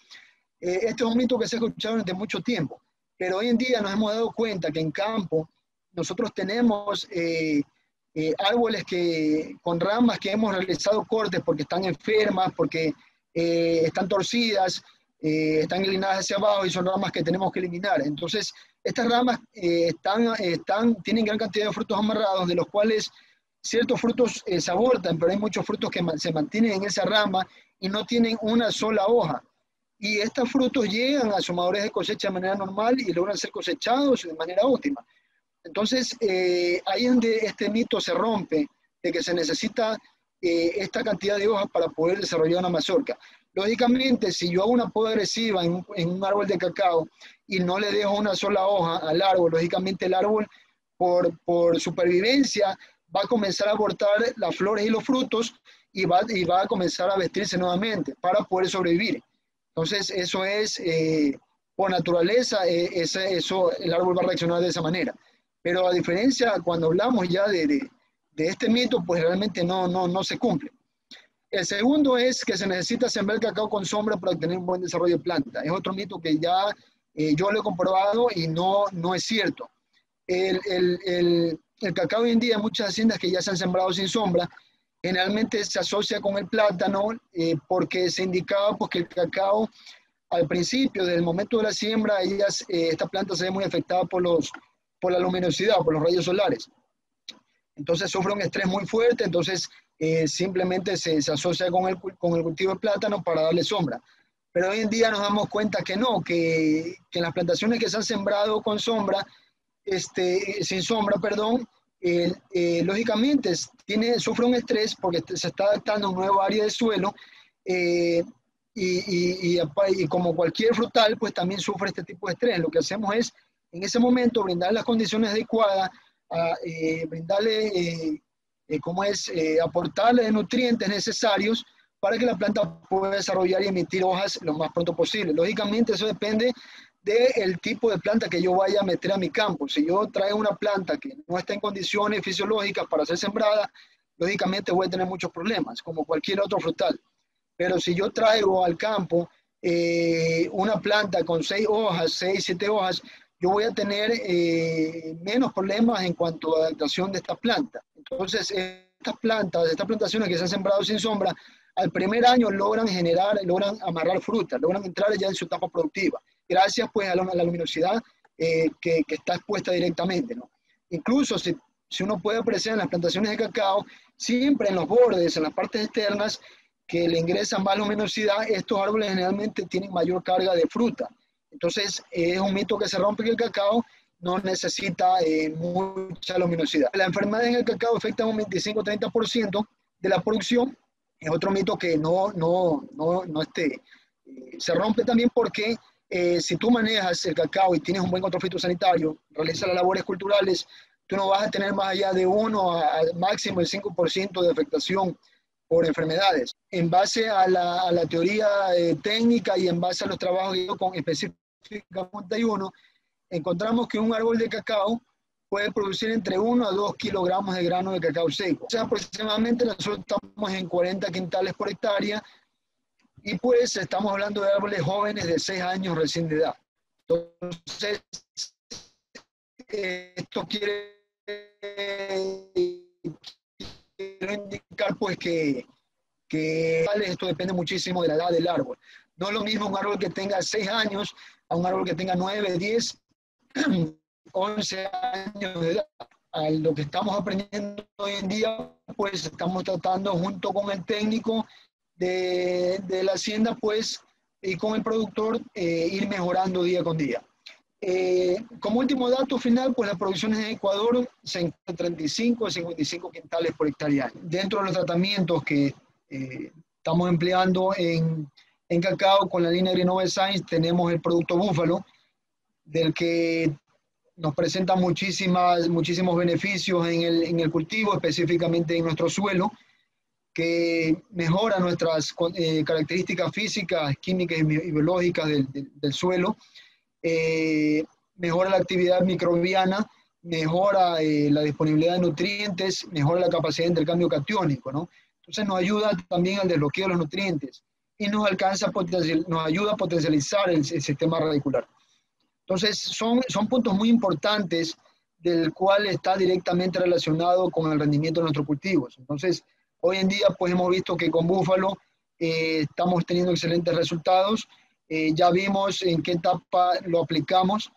Este es un mito que se ha escuchado durante mucho tiempo, pero hoy en día nos hemos dado cuenta que en campo nosotros tenemos árboles con ramas que hemos realizado cortes porque están enfermas, porque están torcidas, están inclinadas hacia abajo y son ramas que tenemos que eliminar. Entonces, estas ramas tienen gran cantidad de frutos amarrados, de los cuales ciertos frutos se abortan, pero hay muchos frutos que se mantienen en esa rama y no tienen una sola hoja. Y estos frutos llegan a su madurez de cosecha de manera normal y logran ser cosechados de manera óptima. Entonces, ahí es donde este mito se rompe, de que se necesita esta cantidad de hojas para poder desarrollar una mazorca. Lógicamente, si yo hago una poda agresiva en un árbol de cacao y no le dejo una sola hoja al árbol, lógicamente el árbol, por supervivencia, va a comenzar a abortar las flores y los frutos y va a comenzar a vestirse nuevamente para poder sobrevivir. Entonces, eso es, por naturaleza, el árbol va a reaccionar de esa manera. Pero a diferencia, cuando hablamos ya de este mito, pues realmente no se cumple. El segundo es que se necesita sembrar cacao con sombra para obtener un buen desarrollo de planta. Es otro mito que ya yo lo he comprobado y no es cierto. El cacao hoy en día, muchas haciendas que ya se han sembrado sin sombra, generalmente se asocia con el plátano porque se indicaba pues, que el cacao al principio, desde el momento de la siembra, esta planta se ve muy afectada por la luminosidad, por los rayos solares. Entonces sufre un estrés muy fuerte, entonces simplemente se asocia con el cultivo de plátano para darle sombra. Pero hoy en día nos damos cuenta que no, que en las plantaciones que se han sembrado con sombra, sin sombra, perdón, lógicamente sufre un estrés porque se está adaptando a un nuevo área de suelo y como cualquier frutal, pues también sufre este tipo de estrés. Lo que hacemos es, en ese momento, brindar las condiciones adecuadas, brindarle, aportarle nutrientes necesarios para que la planta pueda desarrollar y emitir hojas lo más pronto posible. Lógicamente, eso depende del tipo de planta que yo vaya a meter a mi campo. Si yo traigo una planta que no está en condiciones fisiológicas para ser sembrada, lógicamente voy a tener muchos problemas, como cualquier otro frutal. Pero si yo traigo al campo una planta con 6 hojas, 6, 7 hojas, yo voy a tener menos problemas en cuanto a adaptación de esta planta. Entonces, estas plantaciones que se han sembrado sin sombra, al primer año logran amarrar fruta, logran entrar ya en su etapa productiva, gracias pues a la luminosidad que está expuesta directamente, ¿no? Incluso si uno puede apreciar en las plantaciones de cacao, siempre en los bordes, en las partes externas, que le ingresan más luminosidad, estos árboles generalmente tienen mayor carga de fruta. Entonces, es un mito que se rompe, que el cacao no necesita mucha luminosidad. La enfermedad en el cacao afecta un 25-30% de la producción. Es otro mito que se rompe también porque si tú manejas el cacao y tienes un buen control fitosanitario, realizas las labores culturales, tú no vas a tener más allá de 1 al máximo el 5% de afectación por enfermedades. En base a la teoría técnica y en base a los trabajos que yo con específicamente encontramos que un árbol de cacao puede producir entre 1 a 2 kilogramos de grano de cacao seco. O sea, aproximadamente nosotros estamos en 40 quintales por hectárea y pues estamos hablando de árboles jóvenes de 6 años recién de edad. Entonces, esto quiere indicar pues que esto depende muchísimo de la edad del árbol. No es lo mismo un árbol que tenga 6 años a un árbol que tenga 9, 10, 11 años de edad. A lo que estamos aprendiendo hoy en día, pues estamos tratando junto con el técnico de la hacienda, pues, y con el productor, ir mejorando día con día. Como último dato final, pues las producciones en Ecuador se encuentran 35 a 55 quintales por hectárea. Dentro de los tratamientos que estamos empleando en En cacao, con la línea Agrinova Science, tenemos el producto Búfalo, del que nos presenta muchísimos beneficios en el cultivo, específicamente en nuestro suelo, que mejora nuestras características físicas, químicas y biológicas del suelo, mejora la actividad microbiana, mejora la disponibilidad de nutrientes, mejora la capacidad de intercambio catiónico, ¿no? Entonces nos ayuda también al desbloqueo de los nutrientes y nos ayuda a potencializar el sistema radicular. Entonces son puntos muy importantes del cual está directamente relacionado con el rendimiento de nuestros cultivos. Entonces, hoy en día pues hemos visto que con Búfalo estamos teniendo excelentes resultados. Ya vimos en qué etapa lo aplicamos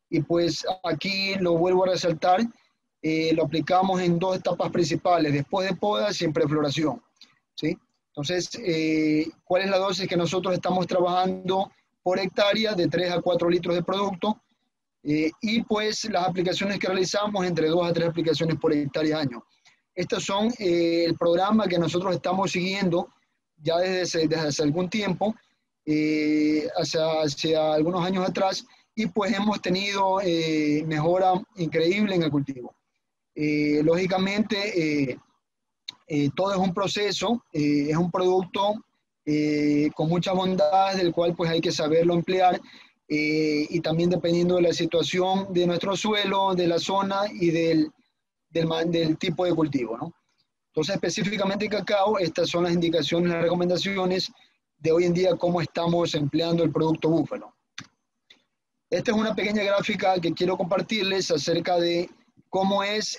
y pues aquí lo vuelvo a resaltar, lo aplicamos en 2 etapas principales, después de poda, siempre floración, ¿sí? Entonces, ¿cuál es la dosis que nosotros estamos trabajando por hectárea? De 3 a 4 litros de producto, y pues las aplicaciones que realizamos entre 2 a 3 aplicaciones por hectárea año. Estos son el programa que nosotros estamos siguiendo ya desde hace algún tiempo, hacia algunos años atrás, y pues hemos tenido mejora increíble en el cultivo. Lógicamente, todo es un proceso, es un producto con muchas bondades, del cual pues hay que saberlo emplear, y también dependiendo de la situación de nuestro suelo, de la zona y del tipo de cultivo, ¿no? Entonces, específicamente en cacao, estas son las indicaciones, las recomendaciones de hoy en día, cómo estamos empleando el producto Búfalo. Esta es una pequeña gráfica que quiero compartirles acerca de cómo es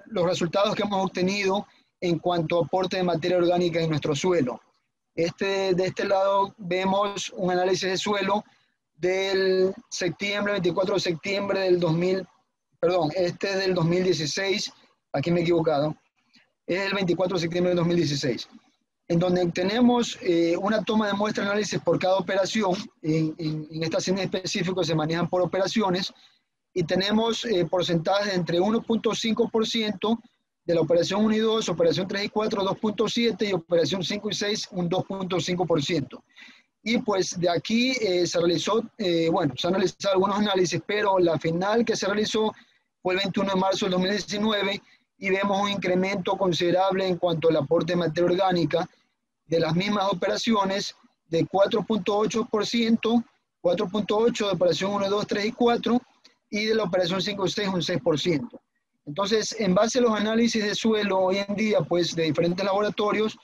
los resultados que hemos obtenido en cuanto a aporte de materia orgánica en nuestro suelo. De este lado vemos un análisis de suelo del 24 de septiembre del 2000, perdón, este es del 2016, aquí me he equivocado, es el 24 de septiembre del 2016, en donde tenemos una toma de muestra de análisis por cada operación. En esta serie específica se manejan por operaciones, y tenemos porcentajes entre 1.5% de la operación 1 y 2, operación 3 y 4, 2.7%, y operación 5 y 6, un 2.5%. Y pues de aquí se han realizado algunos análisis, pero la final que se realizó fue el 21 de marzo del 2019, y vemos un incremento considerable en cuanto al aporte de materia orgánica de las mismas operaciones, de 4.8%, 4.8% de operación 1, 2, 3 y 4, y de la operación 5 y 6 un 6%. Entonces, en base a los análisis de suelo hoy en día, pues de diferentes laboratorios,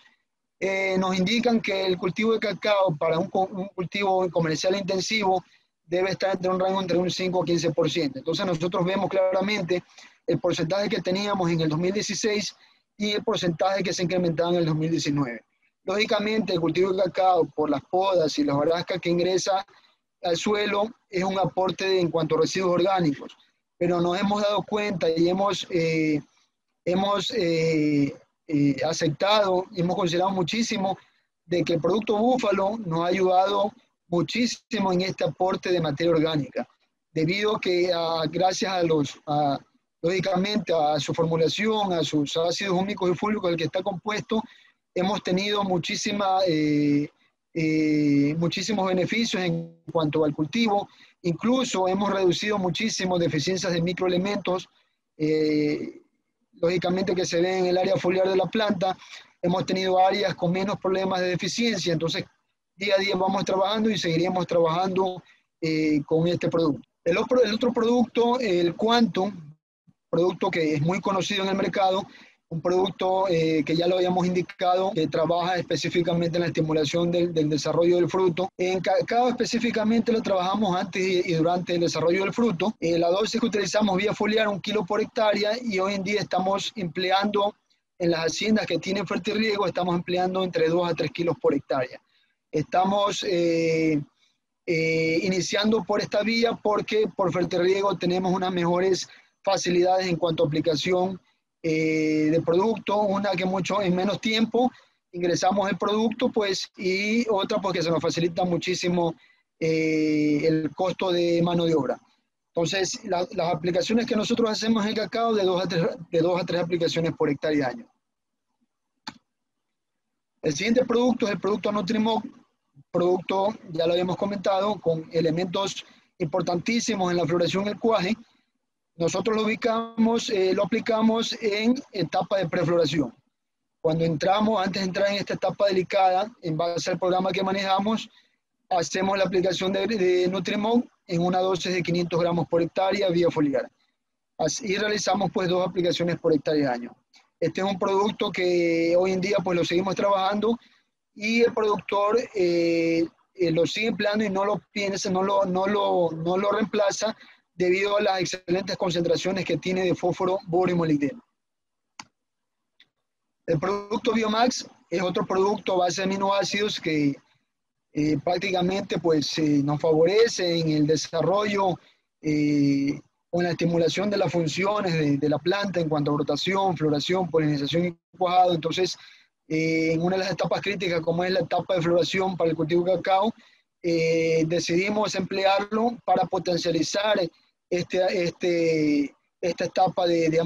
nos indican que el cultivo de cacao para un cultivo comercial intensivo debe estar entre un rango entre un 5 a 15%. Entonces nosotros vemos claramente el porcentaje que teníamos en el 2016 y el porcentaje que se incrementaba en el 2019. Lógicamente, el cultivo de cacao, por las podas y las hojarascas que ingresa al suelo, es un aporte en cuanto a residuos orgánicos, pero nos hemos dado cuenta y hemos aceptado y hemos considerado muchísimo de que el producto Búfalo nos ha ayudado muchísimo en este aporte de materia orgánica, debido a que gracias lógicamente a su formulación, a sus ácidos húmicos y fúlvicos del que está compuesto, hemos tenido muchísimos beneficios en cuanto al cultivo. Incluso hemos reducido muchísimo deficiencias de microelementos, lógicamente que se ven en el área foliar de la planta. Hemos tenido áreas con menos problemas de deficiencia. Entonces, día a día vamos trabajando y seguiremos trabajando con este producto. El otro producto, el Quantum, producto que es muy conocido en el mercado, un producto que ya lo habíamos indicado, que trabaja específicamente en la estimulación del desarrollo del fruto. En cacao específicamente lo trabajamos antes y durante el desarrollo del fruto. La dosis que utilizamos vía foliar 1 kilo por hectárea, y hoy en día estamos empleando en las haciendas que tienen fertirriego, estamos empleando entre 2 a 3 kilos por hectárea. Estamos iniciando por esta vía porque por fertirriego tenemos unas mejores facilidades en cuanto a aplicación de producto, una que mucho en menos tiempo ingresamos el producto, pues, y otra pues que se nos facilita muchísimo el costo de mano de obra. Entonces, las aplicaciones que nosotros hacemos en el cacao de 2 a 3 aplicaciones por hectárea año. El siguiente producto es el producto Nutrimog, producto, ya lo habíamos comentado, con elementos importantísimos en la floración y el cuaje. Nosotros lo ubicamos, lo aplicamos en etapa de prefloración. Cuando entramos, antes de entrar en esta etapa delicada, en base al programa que manejamos, hacemos la aplicación de Nutrimon en una dosis de 500 gramos por hectárea vía foliar. Así realizamos pues 2 aplicaciones por hectárea año. Este es un producto que hoy en día pues lo seguimos trabajando y el productor lo sigue empleando y no lo piensa, no lo reemplaza debido a las excelentes concentraciones que tiene de fósforo, borio y molibdeno. El producto Biomax es otro producto a base de aminoácidos que prácticamente pues, nos favorece en el desarrollo o en la estimulación de las funciones de la planta en cuanto a brotación, floración, polinización y cuajado. Entonces, en una de las etapas críticas, como es la etapa de floración para el cultivo de cacao, decidimos emplearlo para potencializar esta etapa de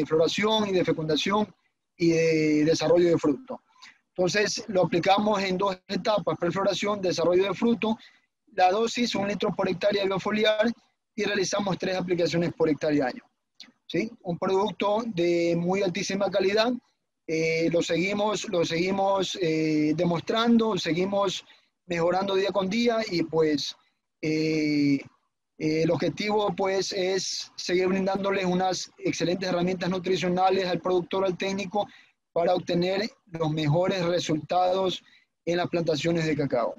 floración y de fecundación y de desarrollo de fruto. Entonces lo aplicamos en 2 etapas, prefloración, desarrollo de fruto, la dosis 1 litro por hectárea de biofoliar y realizamos 3 aplicaciones por hectárea año. ¿Sí? Un producto de muy altísima calidad, lo seguimos demostrando, seguimos mejorando día con día y pues el objetivo pues es seguir brindándoles unas excelentes herramientas nutricionales al productor, al técnico, para obtener los mejores resultados en las plantaciones de cacao.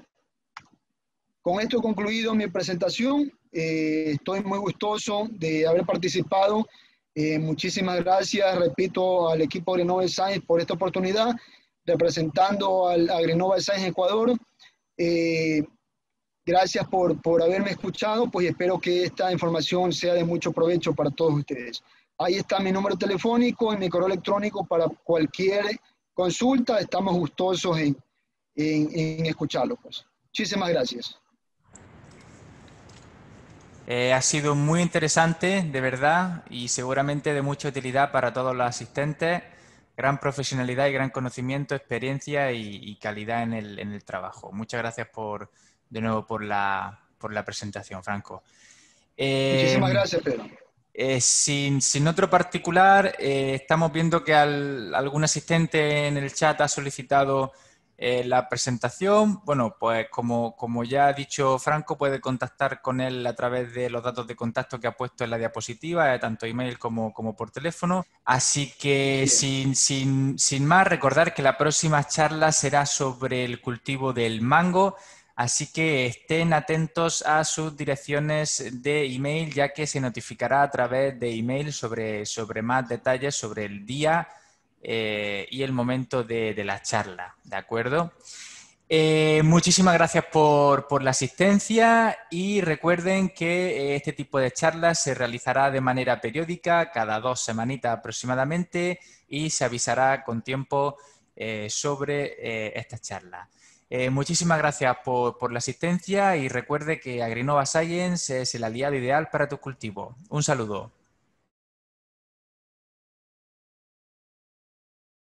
Con esto he concluido mi presentación. Estoy muy gustoso de haber participado. Muchísimas gracias, repito, al equipo Agrinova Science por esta oportunidad, representando al Agrinova Science Ecuador. Gracias por haberme escuchado, pues espero que esta información sea de mucho provecho para todos ustedes. Ahí está mi número telefónico y mi correo electrónico para cualquier consulta. Estamos gustosos en escucharlo. Pues. Muchísimas gracias.
Ha sido muy interesante, de verdad, y seguramente de mucha utilidad para todos los asistentes. Gran profesionalidad y gran conocimiento, experiencia y calidad en el trabajo. Muchas gracias de nuevo por la presentación, Franco.
Muchísimas gracias, Pedro.
Sin otro particular, estamos viendo que algún asistente en el chat ha solicitado la presentación. Bueno, pues como ya ha dicho Franco, puede contactar con él a través de los datos de contacto que ha puesto en la diapositiva, tanto email como por teléfono. Así que sin más, recordar que la próxima charla será sobre el cultivo del mango. Así que estén atentos a sus direcciones de email, ya que se notificará a través de email sobre más detalles sobre el día y el momento de la charla, ¿de acuerdo? Muchísimas gracias por la asistencia y recuerden que este tipo de charlas se realizará de manera periódica, cada 2 semanitas aproximadamente, y se avisará con tiempo sobre estas charlas. Muchísimas gracias por la asistencia y recuerde que Agrinova Science es el aliado ideal para tu cultivo. Un saludo.